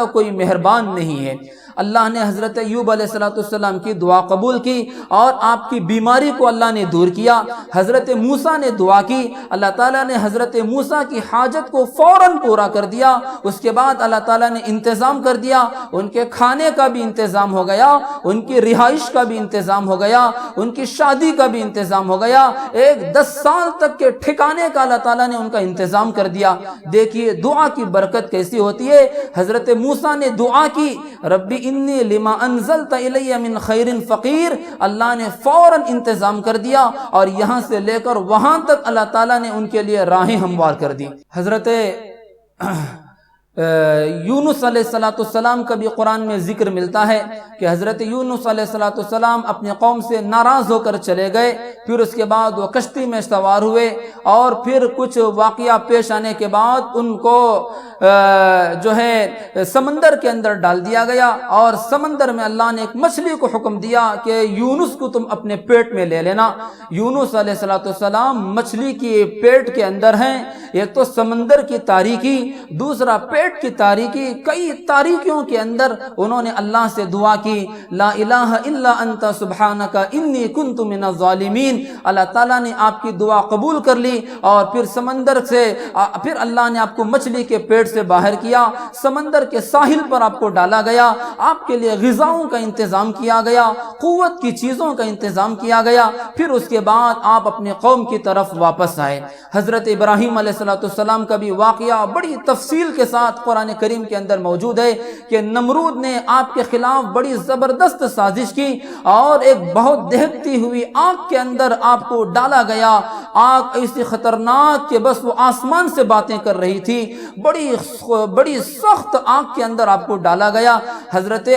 کوئی مہربان نہیں ہے۔ اللہ نے حضرت ایوب علیہ السلام کی دعا قبول کی اور آپ کی بیماری کو اللہ نے دور کیا۔ حضرت موسیٰ نے دعا کی، اللہ تعالیٰ نے حضرت موسیٰ کی حاجت کو فوراً پورا کر دیا۔ اس کے بعد اللہ تعالیٰ نے انتظام کر دیا، ان کے کھانے کا بھی انتظام ہو گیا، ان کی رہائش کا بھی انتظام ہو گیا، ان کی شادی کا بھی انتظام ہو گیا، ایک 10 سال تک کے ٹھکانے کا اللہ تعالیٰ نے ان کا انتظام کر دیا۔ دیکھیے دعا کی برکت کیسی ہوتی ہے۔ حضرت موسیٰ نے دعا کی، ربی انی لما انزلت الی من خیر فقیر، اللہ نے فوراً انتظام کر دیا اور یہاں سے لے کر وہاں تک اللہ تعالیٰ نے ان کے لیے راہیں ہموار کر دی۔ حضرت یونس علیہ السلام کا بھی قرآن میں ذکر ملتا ہے کہ حضرت یونس علیہ السلام اپنے قوم سے ناراض ہو کر چلے گئے، پھر اس کے بعد وہ کشتی میں سوار ہوئے اور پھر کچھ واقعہ پیش آنے کے بعد ان کو جو ہے سمندر کے اندر ڈال دیا گیا، اور سمندر میں اللہ نے ایک مچھلی کو حکم دیا کہ یونس کو تم اپنے پیٹ میں لے لینا۔ یونس علیہ السلام مچھلی کی پیٹ کے اندر ہیں، ایک تو سمندر کی تاریکی، دوسرا پیٹ کی تاریکی، کئی تاریکیوں کے اندر انہوں نے اللہ سے دعا کی، لا الہ الا انت سبحانک انی کنت من الظالمین۔ اللہ تعالیٰ نے آپ کی دعا قبول کر لی اور پھر سمندر سے پھر اللہ نے آپ کو مچھلی کے پیٹ سے باہر کیا، سمندر کے ساحل پر آپ کو ڈالا گیا، آپ کے لیے غذاؤں کا انتظام کیا گیا، قوت کی چیزوں کا انتظام کیا گیا، پھر اس کے بعد آپ اپنے قوم کی طرف واپس آئے۔ حضرت ابراہیم علیہ السلام کا بھی واقعہ بڑی تفصیل کے ساتھ قرآن کریم کے اندر موجود ہے کہ نمرود نے آپ کے خلاف بڑی زبردست سازش کی اور ایک بہت دہکتی ہوئی آگ کے اندر آپ کو ڈالا گیا۔ آگ ایسی خطرناک کہ بس وہ آسمان سے باتیں کر رہی تھی، بڑی سخت آگ کے اندر آپ کو ڈالا گیا۔ حضرت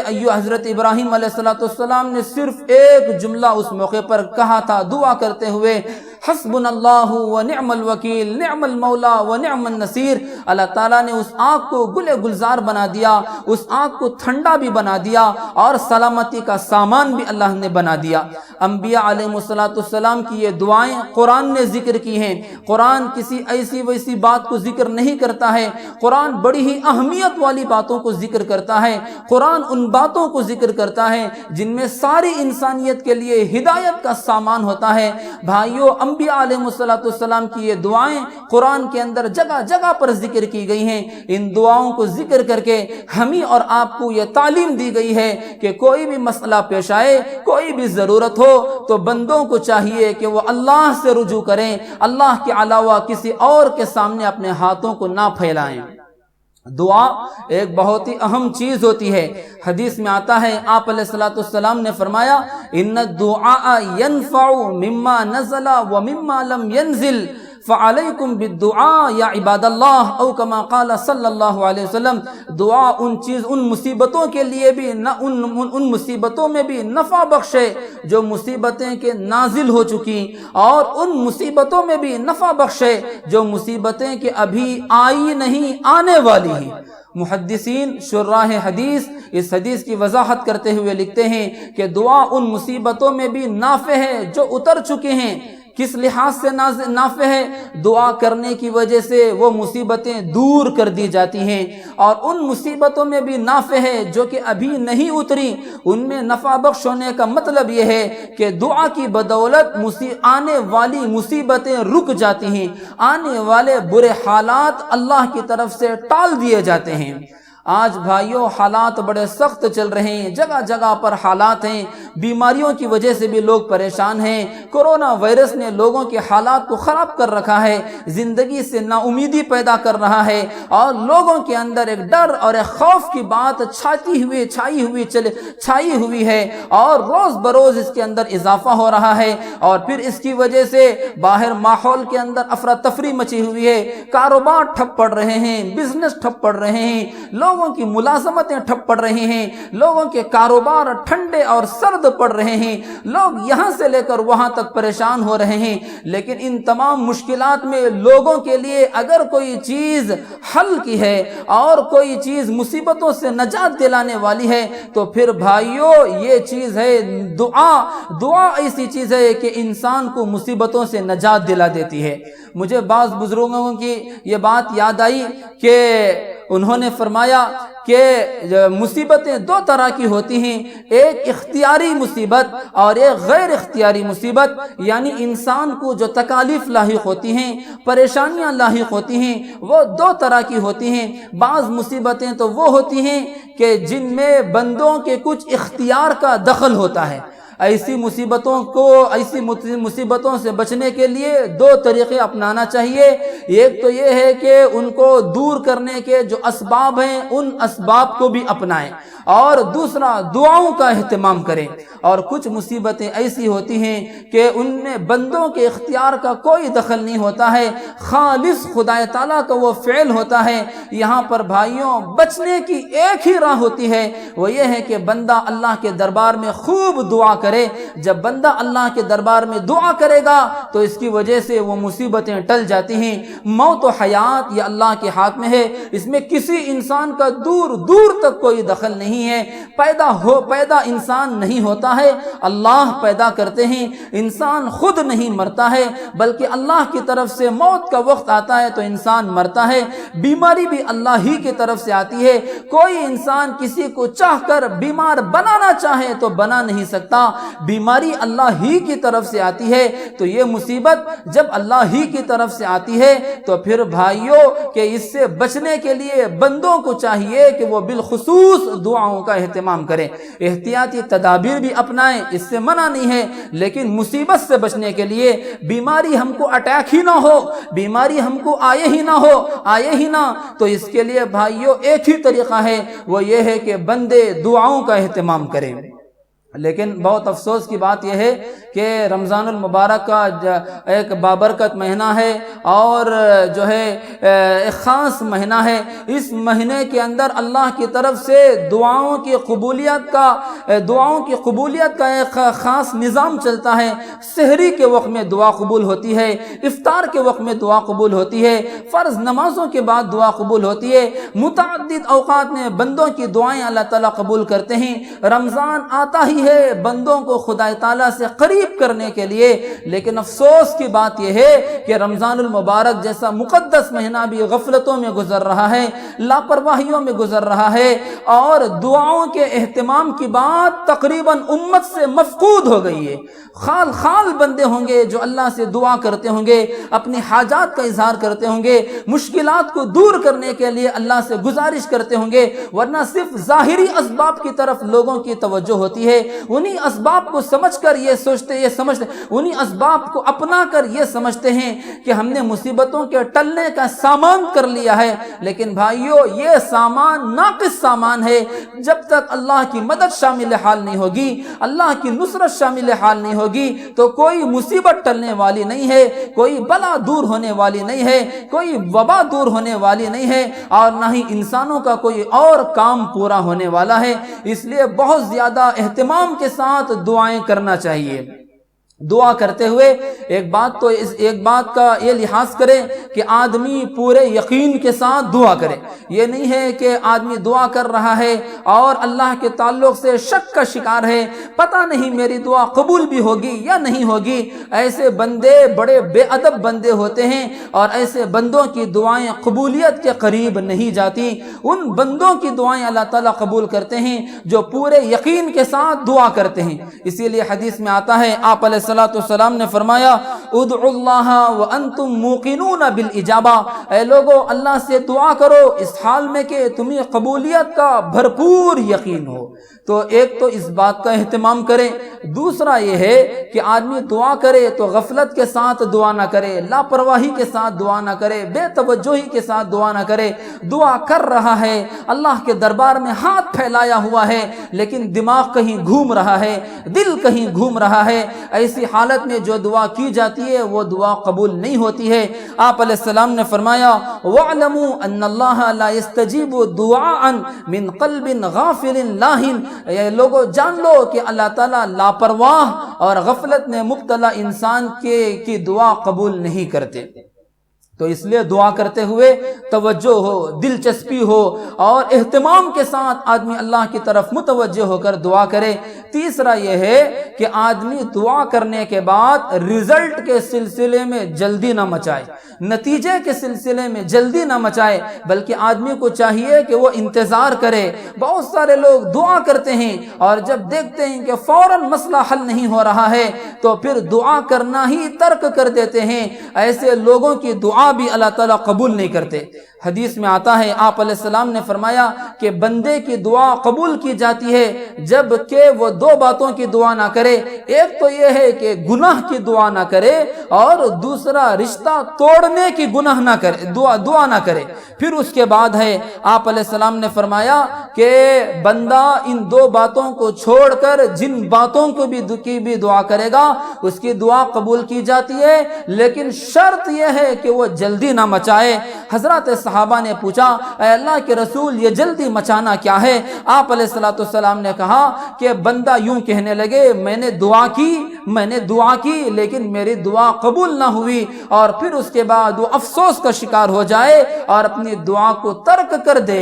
ابراہیم علیہ السلام نے صرف ایک جملہ اس موقع پر کہا تھا دعا کرتے ہوئے، حسبنا اللہ ونعم الوکیل نعم المولا ونعم النصیر۔ اللہ تعالیٰ نے اس آگ کو گل گلزار بنا دیا، اس آگ کو ٹھنڈا بھی بنا دیا اور سلامتی کا سامان بھی اللہ نے بنا دیا۔ انبیاء علیہ السلام کی یہ دعائیں قرآن نے ذکر کی ہیں۔ قرآن کسی ایسی ویسی بات کو ذکر نہیں کرتا ہے، قرآن بڑی ہی اہمیت والی باتوں کو ذکر کرتا ہے۔ قرآن ان باتوں کو ذکر کرتا ہے جن میں ساری انسانیت کے لیے ہدایت کا سامان ہوتا ہے۔ بھائیو، انبیاء علیہ السلام کی یہ دعائیں قرآن کے اندر جگہ جگہ پر ذکر کی گئی ہیں۔ ان دعاؤں کو ذکر کر کے ہمیں اور آپ کو یہ تعلیم دی گئی ہے کہ کوئی بھی مسئلہ پیش آئے، کوئی بھی ضرورت ہو تو بندوں کو چاہیے کہ وہ اللہ سے رجوع کریں، اللہ کے علاوہ کسی اور کے سامنے اپنے ہاتھوں کو نہ پھیلائیں۔ دعا ایک بہت ہی اہم چیز ہوتی ہے۔ حدیث میں آتا ہے، آپ علیہ السلام نے فرمایا، ان الدعاء ينفع مما نزل ومما لم ينزل فعلیکم بالدعاء یا عباد اللہ، او کما قال صلی اللہ علیہ وسلم۔ دعا ان مصیبتوں کے لیے بھی ان مصیبتوں میں بھی نفع بخش ہے جو مصیبتیں کے نازل ہو چکی، اور ان مصیبتوں میں بھی نفع بخش ہے جو مصیبتیں کے ابھی آئی نہیں، آنے والی ہیں۔ محدثین شراح حدیث اس حدیث کی وضاحت کرتے ہوئے لکھتے ہیں کہ دعا ان مصیبتوں میں بھی نافع ہے جو اتر چکے ہیں۔ کس لحاظ سے نافع ہے؟ دعا کرنے کی وجہ سے وہ مصیبتیں دور کر دی جاتی ہیں، اور ان مصیبتوں میں بھی نافع ہے جو کہ ابھی نہیں اتری، ان میں نفع بخش ہونے کا مطلب یہ ہے کہ دعا کی بدولت آنے والی مصیبتیں رک جاتی ہیں، آنے والے برے حالات اللہ کی طرف سے ٹال دیے جاتے ہیں۔ آج بھائیوں حالات بڑے سخت چل رہے ہیں، جگہ جگہ پر حالات ہیں، بیماریوں کی وجہ سے بھی لوگ پریشان ہیں، کرونا وائرس نے لوگوں کے حالات کو خراب کر رکھا ہے، زندگی سے نا امیدی پیدا کر رہا ہے، اور لوگوں کے اندر ایک ڈر اور ایک خوف کی بات چھائی ہوئی ہے، اور روز بروز اس کے اندر اضافہ ہو رہا ہے، اور پھر اس کی وجہ سے باہر ماحول کے اندر افراتفری مچی ہوئی ہے، کاروبار ٹھپ پڑ رہے ہیں، بزنس ٹھپ پڑ رہے ہیں، لوگوں کی ملازمتیں ٹھپ پڑ رہی ہیں، لوگوں کے کاروبار ٹھنڈے اور سرد پڑ رہے ہیں، لوگ یہاں سے لے کر وہاں تک پریشان ہو رہے ہیں۔ لیکن ان تمام مشکلات میں لوگوں کے لیے اگر کوئی چیز حل کی ہے اور کوئی چیز مصیبتوں سے نجات دلانے والی ہے تو پھر بھائیوں یہ چیز ہے دعا۔ دعا ایسی چیز ہے کہ انسان کو مصیبتوں سے نجات دلا دیتی ہے۔ مجھے بعض بزرگوں کی یہ بات یاد آئی کہ انہوں نے فرمایا کہ مصیبتیں دو طرح کی ہوتی ہیں، ایک اختیاری مصیبت اور ایک غیر اختیاری مصیبت، یعنی انسان کو جو تکالیف لاحق ہوتی ہیں، پریشانیاں لاحق ہوتی ہیں، وہ دو طرح کی ہوتی ہیں۔ بعض مصیبتیں تو وہ ہوتی ہیں کہ جن میں بندوں کے کچھ اختیار کا دخل ہوتا ہے۔ ایسی مصیبتوں سے بچنے کے لیے دو طریقے اپنانا چاہیے۔ ایک تو یہ ہے کہ ان کو دور کرنے کے جو اسباب ہیں ان اسباب کو بھی اپنائیں، اور دوسرا دعاؤں کا اہتمام کریں۔ اور کچھ مصیبتیں ایسی ہوتی ہیں کہ ان میں بندوں کے اختیار کا کوئی دخل نہیں ہوتا ہے، خالص خدا تعالیٰ کا وہ فعل ہوتا ہے۔ یہاں پر بھائیوں بچنے کی ایک ہی راہ ہوتی ہے، وہ یہ ہے کہ بندہ اللہ کے دربار میں خوب دعا کرے۔ جب بندہ اللہ کے دربار میں دعا کرے گا تو اس کی وجہ سے وہ مصیبتیں ٹل جاتی ہیں۔ موت و حیات یہ اللہ کے ہاتھ میں ہے، اس میں کسی انسان کا دور دور تک کوئی دخل نہیں ہے۔ پیدا انسان نہیں ہوتا ہے، اللہ پیدا کرتے ہیں۔ انسان خود نہیں مرتا ہے بلکہ اللہ کی طرف سے موت کا وقت آتا ہے تو انسان مرتا ہے۔ بیماری بھی اللہ ہی کی طرف سے آتی ہے، کوئی انسان کسی کو چاہ کر بیمار بنانا چاہے تو بنا نہیں سکتا، بیماری اللہ ہی کی طرف سے آتی ہے۔ تو یہ مصیبت جب اللہ ہی کی طرف سے آتی ہے تو پھر بھائیوں کہ اس سے بچنے کے لیے بندوں کو چاہیے کہ وہ بالخصوص دعاؤں کا اہتمام کریں، احتیاطی تدابیر بھی اپنائیں، اس سے منع نہیں ہے، لیکن مصیبت سے بچنے کے لیے بیماری ہم کو اٹیک ہی نہ ہو، بیماری ہم کو آئے ہی نہ، تو اس کے لیے بھائیوں ایک ہی طریقہ ہے، وہ یہ ہے کہ بندے دعاؤں کا اہتمام کریں۔ لیکن بہت افسوس کی بات یہ ہے کہ رمضان المبارک کا ایک بابرکت مہینہ ہے اور جو ہے ایک خاص مہینہ ہے۔ اس مہینے کے اندر اللہ کی طرف سے دعاؤں کی قبولیت کا ایک خاص نظام چلتا ہے۔ سحری کے وقت میں دعا قبول ہوتی ہے، افطار کے وقت میں دعا قبول ہوتی ہے، فرض نمازوں کے بعد دعا قبول ہوتی ہے، متعدد اوقات میں بندوں کی دعائیں اللہ تعالیٰ قبول کرتے ہیں۔ رمضان آتا ہی ہے بندوں کو خدا تعالیٰ سے قریب کرنے کے لیے، لیکن افسوس کی بات یہ ہے کہ رمضان المبارک جیسا مقدس مہینہ بھی غفلتوں میں گزر رہا ہے، لاپرواہیوں میں گزر رہا ہے، اور دعاؤں کے اہتمام کی بات تقریباً امت سے مفقود ہو گئی ہے۔ خال بندے ہوں گے جو اللہ سے دعا کرتے ہوں گے، اپنی حاجات کا اظہار کرتے ہوں گے، مشکلات کو دور کرنے کے لیے اللہ سے گزارش کرتے ہوں گے، ورنہ صرف ظاہری اسباب کی طرف لوگوں کی توجہ ہوتی ہے۔ انہی اسباب کو سمجھ کر انہی اسباب کو اپنا کر یہ سمجھتے ہیں کہ ہم نے مصیبتوں کے ٹلنے کا سامان کر لیا ہے، لیکن بھائیو یہ سامان ناقص سامان ہے۔ جب تک اللہ کی مدد شامل حال نہیں ہوگی، اللہ کی نصرت شامل حال نہیں ہوگی، تو کوئی مصیبت ٹلنے والی نہیں ہے، کوئی بلا دور ہونے والی نہیں ہے، کوئی وبا دور ہونے والی نہیں ہے، اور نہ ہی انسانوں کا کوئی اور کام پورا ہونے والا ہے۔ اس لیے بہت زیادہ اہتمام کے ساتھ دعائیں کرنا چاہیے۔ دعا کرتے ہوئے ایک بات کا یہ لحاظ کرے کہ آدمی پورے یقین کے ساتھ دعا کرے۔ یہ نہیں ہے کہ آدمی دعا کر رہا ہے اور اللہ کے تعلق سے شک کا شکار ہے، پتہ نہیں میری دعا قبول بھی ہوگی یا نہیں ہوگی۔ ایسے بندے بڑے بے ادب بندے ہوتے ہیں، اور ایسے بندوں کی دعائیں قبولیت کے قریب نہیں جاتی۔ ان بندوں کی دعائیں اللہ تعالیٰ قبول کرتے ہیں جو پورے یقین کے ساتھ دعا کرتے ہیں۔ اسی لیے حدیث میں آتا ہے، آپ علیہ السلام نے فرمایا، ادعوا اللہ وانتم موقنون بالاجابہ، اے لوگو اللہ سے دعا کرو اس حال میں کہ تمہیں قبولیت کا بھرپور یقین ہو۔ تو ایک تو اس بات کا اہتمام کریں، دوسرا یہ ہے کہ آدمی دعا کرے تو غفلت کے ساتھ دعا نہ کرے، لاپرواہی کے ساتھ دعا نہ کرے، بے توجہی کے ساتھ دعا نہ کرے۔ دعا کر رہا ہے، اللہ کے دربار میں ہاتھ پھیلایا ہوا ہے، لیکن دماغ کہیں گھوم رہا ہے، دل کہیں گھوم رہا ہے۔ ایسی حالت میں جو دعا کی جاتی ہے وہ دعا قبول نہیں ہوتی ہے۔ آپ علیہ السلام نے فرمایا، وَاعْلَمُوا أَنَّ اللَّهَ لَا يَسْتَجِيبُ دُعَاءً مِّن قَلْبٍ غَافِلٍ لَاهٍ، یہ لوگوں جان لو کہ اللہ تعالیٰ لاپرواہ اور غفلت میں مبتلا انسان کی دعا قبول نہیں کرتے۔ تو اس لیے دعا کرتے ہوئے توجہ ہو، دلچسپی ہو اور اہتمام کے ساتھ آدمی اللہ کی طرف متوجہ ہو کر دعا کرے۔ تیسرا یہ ہے کہ آدمی دعا کرنے کے بعد رزلٹ کے سلسلے میں جلدی نہ مچائے، نتیجے کے سلسلے میں جلدی نہ مچائے، بلکہ آدمی کو چاہیے کہ وہ انتظار کرے۔ بہت سارے لوگ دعا کرتے ہیں اور جب دیکھتے ہیں کہ فوراً مسئلہ حل نہیں ہو رہا ہے تو پھر دعا کرنا ہی ترک کر دیتے ہیں۔ ایسے لوگوں کی دعا بھی اللہ تعالیٰ قبول نہیں کرتے۔ حدیث میں آتا ہے، آپ علیہ السلام نے فرمایا کہ بندے کی دعا قبول کی جاتی ہے جب کہ وہ دو باتوں کی دعا نہ کرے، ایک تو یہ ہے کہ گناہ کی دعا نہ کرے اور دوسرا رشتہ توڑنے کی گناہ نہ کرے، دعا نہ کرے۔ پھر اس کے بعد ہے، آپ علیہ السلام نے فرمایا کہ بندہ ان دو باتوں کو چھوڑ کر جن باتوں کو بھی دعا کرے گا اس کی دعا قبول کی جاتی ہے، لیکن شرط یہ ہے کہ وہ جلدی نہ مچائے۔ حضرات صحابہ نے پوچھا، اے اللہ کے رسول یہ جلدی مچانا کیا ہے؟ آپ علیہ السلام نے کہا کہ بندہ یوں کہنے لگے، میں نے دعا کی لیکن میری دعا قبول نہ ہوئی، اور پھر اس کے بعد وہ افسوس کا شکار ہو جائے اور اپنی دعا کو ترک کر دے۔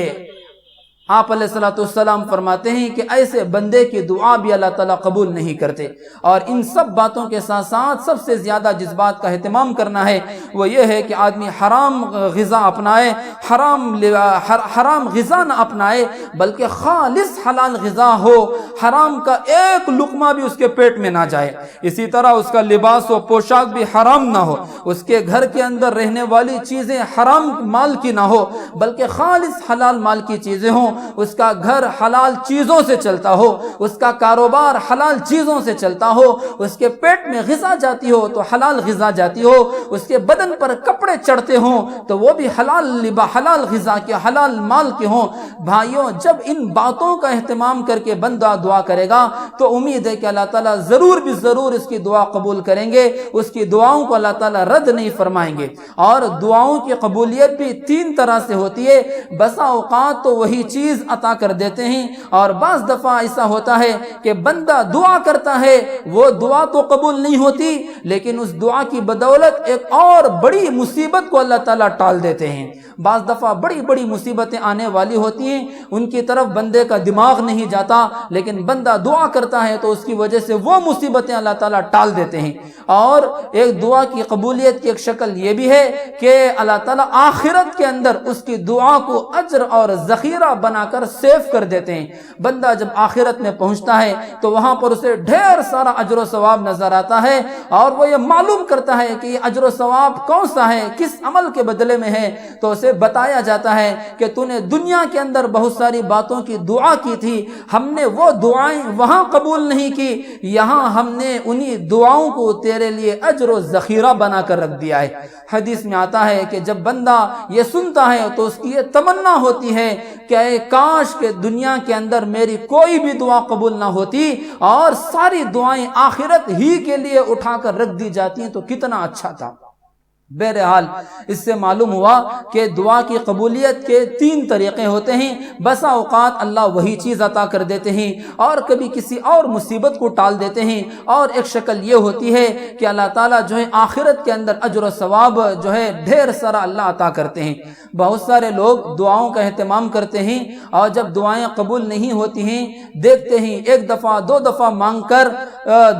آپ علیہ السلام فرماتے ہیں کہ ایسے بندے کی دعا بھی اللہ تعالیٰ قبول نہیں کرتے۔ اور ان سب باتوں کے ساتھ ساتھ سب سے زیادہ جس بات کا اہتمام کرنا ہے وہ یہ ہے کہ آدمی حرام غذا اپنائے، حرام غذا نہ اپنائے بلکہ خالص حلال غذا ہو، حرام کا ایک لقمہ بھی اس کے پیٹ میں نہ جائے۔ اسی طرح اس کا لباس و پوشاک بھی حرام نہ ہو، اس کے گھر کے اندر رہنے والی چیزیں حرام مال کی نہ ہو بلکہ خالص حلال مال کی چیزیں ہوں، اس کا گھر حلال چیزوں سے چلتا ہو، اس کا کاروبار حلال چیزوں سے چلتا ہو، اس کے پیٹ میں غذا جاتی ہو تو حلال غذا جاتی ہو، اس کے بدن پر کپڑے چڑھتے ہوں تو وہ بھی حلال غذا کے، حلال مال کے ہوں۔ بھائیوں، جب ان باتوں کا اہتمام کر کے بندہ دعا کرے گا تو امید ہے کہ اللہ تعالیٰ ضرور اس کی دعا قبول کریں گے، اس کی دعاؤں کو اللہ تعالیٰ رد نہیں فرمائیں گے۔ اور دعاؤں کی قبولیت بھی تین طرح سے ہوتی ہے۔ بسا اوقات تو وہی چیز عطا کر دیتے ہیں، اور بعض دفعہ ایسا ہوتا ہے کہ بندہ دعا کرتا ہے، وہ دعا تو قبول نہیں ہوتی لیکن اس دعا کی بدولت ایک اور بڑی مصیبت کو اللہ تعالیٰ ٹال دیتے ہیں۔ بعض دفعہ بڑی بڑی مصیبتیں آنے والی ہوتی ہیں، ان کی طرف بندے کا دماغ نہیں جاتا، لیکن بندہ دعا کرتا ہے تو اس کی وجہ سے وہ مصیبتیں اللہ تعالیٰ ٹال دیتے ہیں۔ اور ایک دعا کی قبولیت کی ایک شکل یہ بھی ہے کہ اللہ تعالیٰ آخرت کے اندر اس کی دعا کو اجر اور ذخیرہ بنا کر سیو کر دیتے ہیں۔ بندہ جب آخرت میں پہنچتا ہے تو وہاں پر اسے ڈھیر سارا اجر و ثواب نظر آتا ہے، اور وہ یہ معلوم کرتا ہے کہ یہ اجر و ثواب کون سا ہے، کس عمل کے بدلے میں ہے، تو اسے بتایا جاتا ہے کہ تو نے دنیا کے اندر بہت ساری باتوں کی دعا کی تھی، ہم نے وہ دعائیں وہاں قبول نہیں کی، یہاں ہم نے انہی دعاؤں کو تیرے لیے اجر و ذخیرہ بنا کر رکھ دیا ہے۔ حدیث میں آتا ہے کہ جب بندہ یہ سنتا ہے تو اس کی یہ تمنا ہوتی ہے کہ اے کاش کہ دنیا کے اندر میری کوئی بھی دعا قبول نہ ہوتی اور ساری دعائیں آخرت ہی کے لیے اٹھا کر رکھ دی جاتی ہیں تو کتنا اچھا تھا۔ بہرحال اس سے معلوم ہوا کہ دعا کی قبولیت کے تین طریقے ہوتے ہیں۔ بسا اوقات اللہ وہی چیز عطا کر دیتے ہیں اور کبھی کسی اور مصیبت کو ٹال دیتے ہیں، اور ایک شکل یہ ہوتی ہے کہ اللہ تعالیٰ جو ہے آخرت کے اندر اجر و ثواب جو ہے ڈھیر سارا اللہ عطا کرتے ہیں۔ بہت سارے لوگ دعاؤں کا اہتمام کرتے ہیں اور جب دعائیں قبول نہیں ہوتی ہیں، دیکھتے ہیں ایک دفعہ دو دفعہ مانگ کر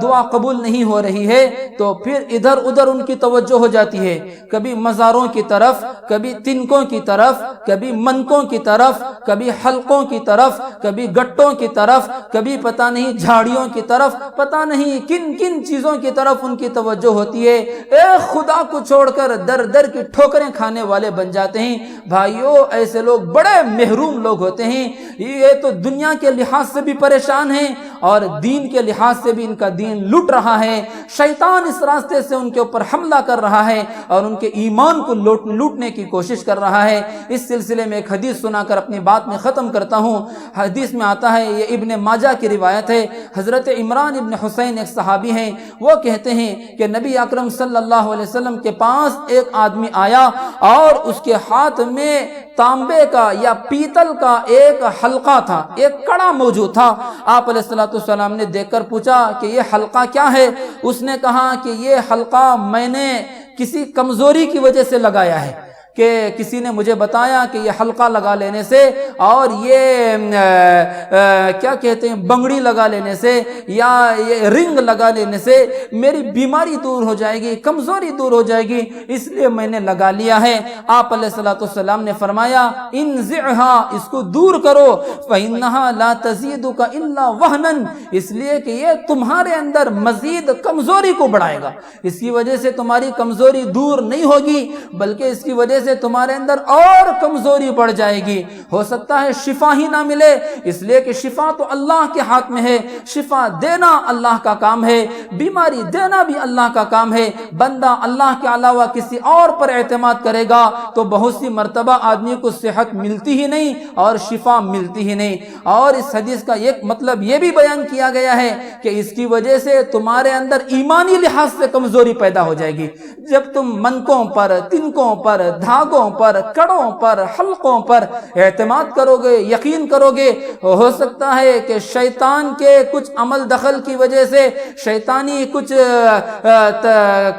دعا قبول نہیں ہو رہی ہے تو پھر ادھر ادھر ان کی توجہ ہو جاتی ہے، کبھی مزاروں کی طرف، کبھی تنکوں کی طرف، کبھی منکوں کی طرف، کبھی حلقوں کی طرف، کبھی گٹوں کی طرف، کبھی پتہ نہیں جھاڑیوں کی طرف، پتہ نہیں کن کن چیزوں کی طرف ان کی توجہ ہوتی ہے۔ ایک خدا کو چھوڑ کر در در کی ٹھوکریں کھانے والے بن جاتے ہیں۔ بھائیو، ایسے لوگ بڑے محروم لوگ ہوتے ہیں، یہ تو دنیا کے لحاظ سے بھی پریشان ہیں اور دین کے لحاظ سے بھی ان کا دین لٹ رہا ہے۔ شیطان اس راستے سے ان کے اوپر حملہ کر رہا ہے اور ان کے ایمان کو لوٹنے کی کوشش کر رہا ہے۔ اس سلسلے میں ایک حدیث سنا کر اپنی بات میں ختم کرتا ہوں۔ حدیث میں آتا ہے، یہ ابن ماجہ کی روایت ہے، حضرت عمران ابن حسین ایک صحابی ہیں، وہ کہتے ہیں کہ نبی اکرم صلی اللہ علیہ وسلم کے پاس ایک آدمی آیا اور اس کے ہاتھ میں تانبے کا یا پیتل کا ایک حلقہ تھا، ایک کڑا موجود تھا۔ آپ علیہ السلام نے دیکھ کر پوچھا کہ یہ حلقہ کیا ہے؟ اس نے کہا کہ یہ حلقہ میں نے کسی کمزوری کی وجہ سے لگایا ہے کہ کسی نے مجھے بتایا کہ یہ حلقہ لگا لینے سے اور یہ کیا کہتے ہیں بنگڑی لگا لینے سے یا یہ رنگ لگا لینے سے میری بیماری دور ہو جائے گی، کمزوری دور ہو جائے گی، اس لیے میں نے لگا لیا ہے۔ آپ علیہ الصلوۃ والسلام نے فرمایا انزعها، اس کو دور کرو، فإنها لا تزيدك إلا وهنا، اس لیے کہ یہ تمہارے اندر مزید کمزوری کو بڑھائے گا، اس کی وجہ سے تمہاری کمزوری دور نہیں ہوگی بلکہ اس کی وجہ سے تمہارے اندر اور کمزوری بڑھ جائے گی۔ ہو سکتا ہے شفا ہی نہ ملے، اس لیے کہ شفا تو اللہ کے ہاتھ میں ہے، شفا دینا اللہ کا کام ہے، بیماری دینا بھی اللہ کا کام ہے۔ بندہ اللہ کے علاوہ کسی اور پر اعتماد کرے گا تو بہت سی مرتبہ آدمی کو صحت ملتی ہی نہیں اور شفا ملتی ہی نہیں۔ اور اس حدیث کا ایک مطلب یہ بھی بیان کیا گیا ہے کہ اس کی وجہ سے تمہارے اندر ایمانی لحاظ سے کمزوری پیدا ہو جائے گی۔ جب تم منکوں پر، تنکوں پر، دھاگوں پر، کڑوں پر، حلقوں پر اعتماد کرو گے، یقین کرو گے، ہو سکتا ہے کہ شیطان کے کچھ عمل دخل کی وجہ سے، شیطانی کچھ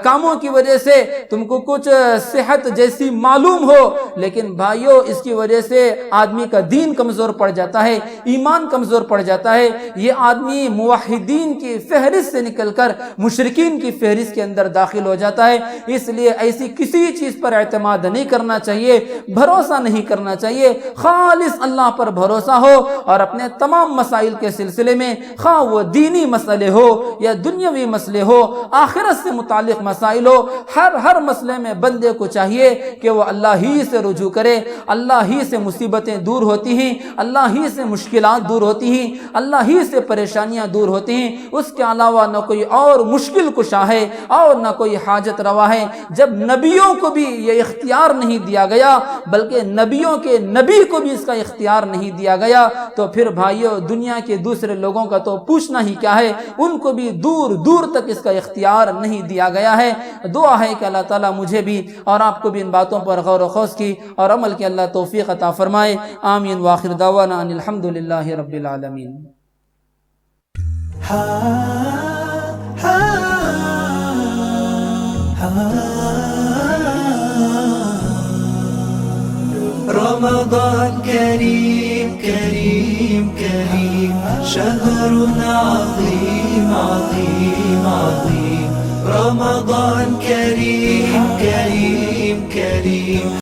کاموں کی وجہ سے تم کو کچھ صحت جیسی معلوم ہو، لیکن بھائیو اس کی وجہ سے آدمی کا دین کمزور پڑ جاتا ہے، ایمان کمزور پڑ جاتا ہے، یہ آدمی موحدین کی فہرست سے نکل کر مشرکین کی فہرست کے اندر داخل ہو جاتا ہے۔ اس لیے ایسی کسی چیز پر اعتماد نہیں کرنا چاہیے، بھروسہ نہیں کرنا چاہیے، خالص اللہ پر بھروسہ ہو اور اپنے تمام مسائل کے سلسلے میں، خواہ وہ دینی مسئلے ہو یا دنیاوی مسئلے ہو، آخرت سے متعلق مسائل ہو، ہر مسئلے میں بندے کو چاہیے کہ وہ اللہ ہی سے رجوع کرے، اللہ ہی سے مصیبتیں دور ہوتی ہیں، اللہ ہی سے مشکلات دور ہوتی ہیں، اللہ ہی سے پریشانیاں دور ہوتی ہیں، اس کے علاوہ نہ کوئی اور مشکل کشا ہے اور نہ کوئی حاجت روا ہے۔ جب نبیوں کو بھی یہ اختیار نہیں دیا گیا بلکہ نبیوں کے نبی کو بھی اس کا اختیار نہیں دیا گیا تو پھر بھائیو دنیا کے دوسرے لوگوں کا تو پوچھنا ہی کیا ہے، ان کو بھی دور دور تک اس کا اختیار نہیں دیا گیا ہے۔ دعا ہے کہ اللہ تعالیٰ مجھے بھی اور آپ کو بھی ان باتوں پر غور و خوض کی اور عمل کی اللہ توفیق عطا فرمائے۔ آمین وآخر دعوانا ان الحمدللہ رب العالمین۔ رمضان كريم كريم كريم، شهر عظيم عظيم عظيم، رمضان كريم كريم كريم۔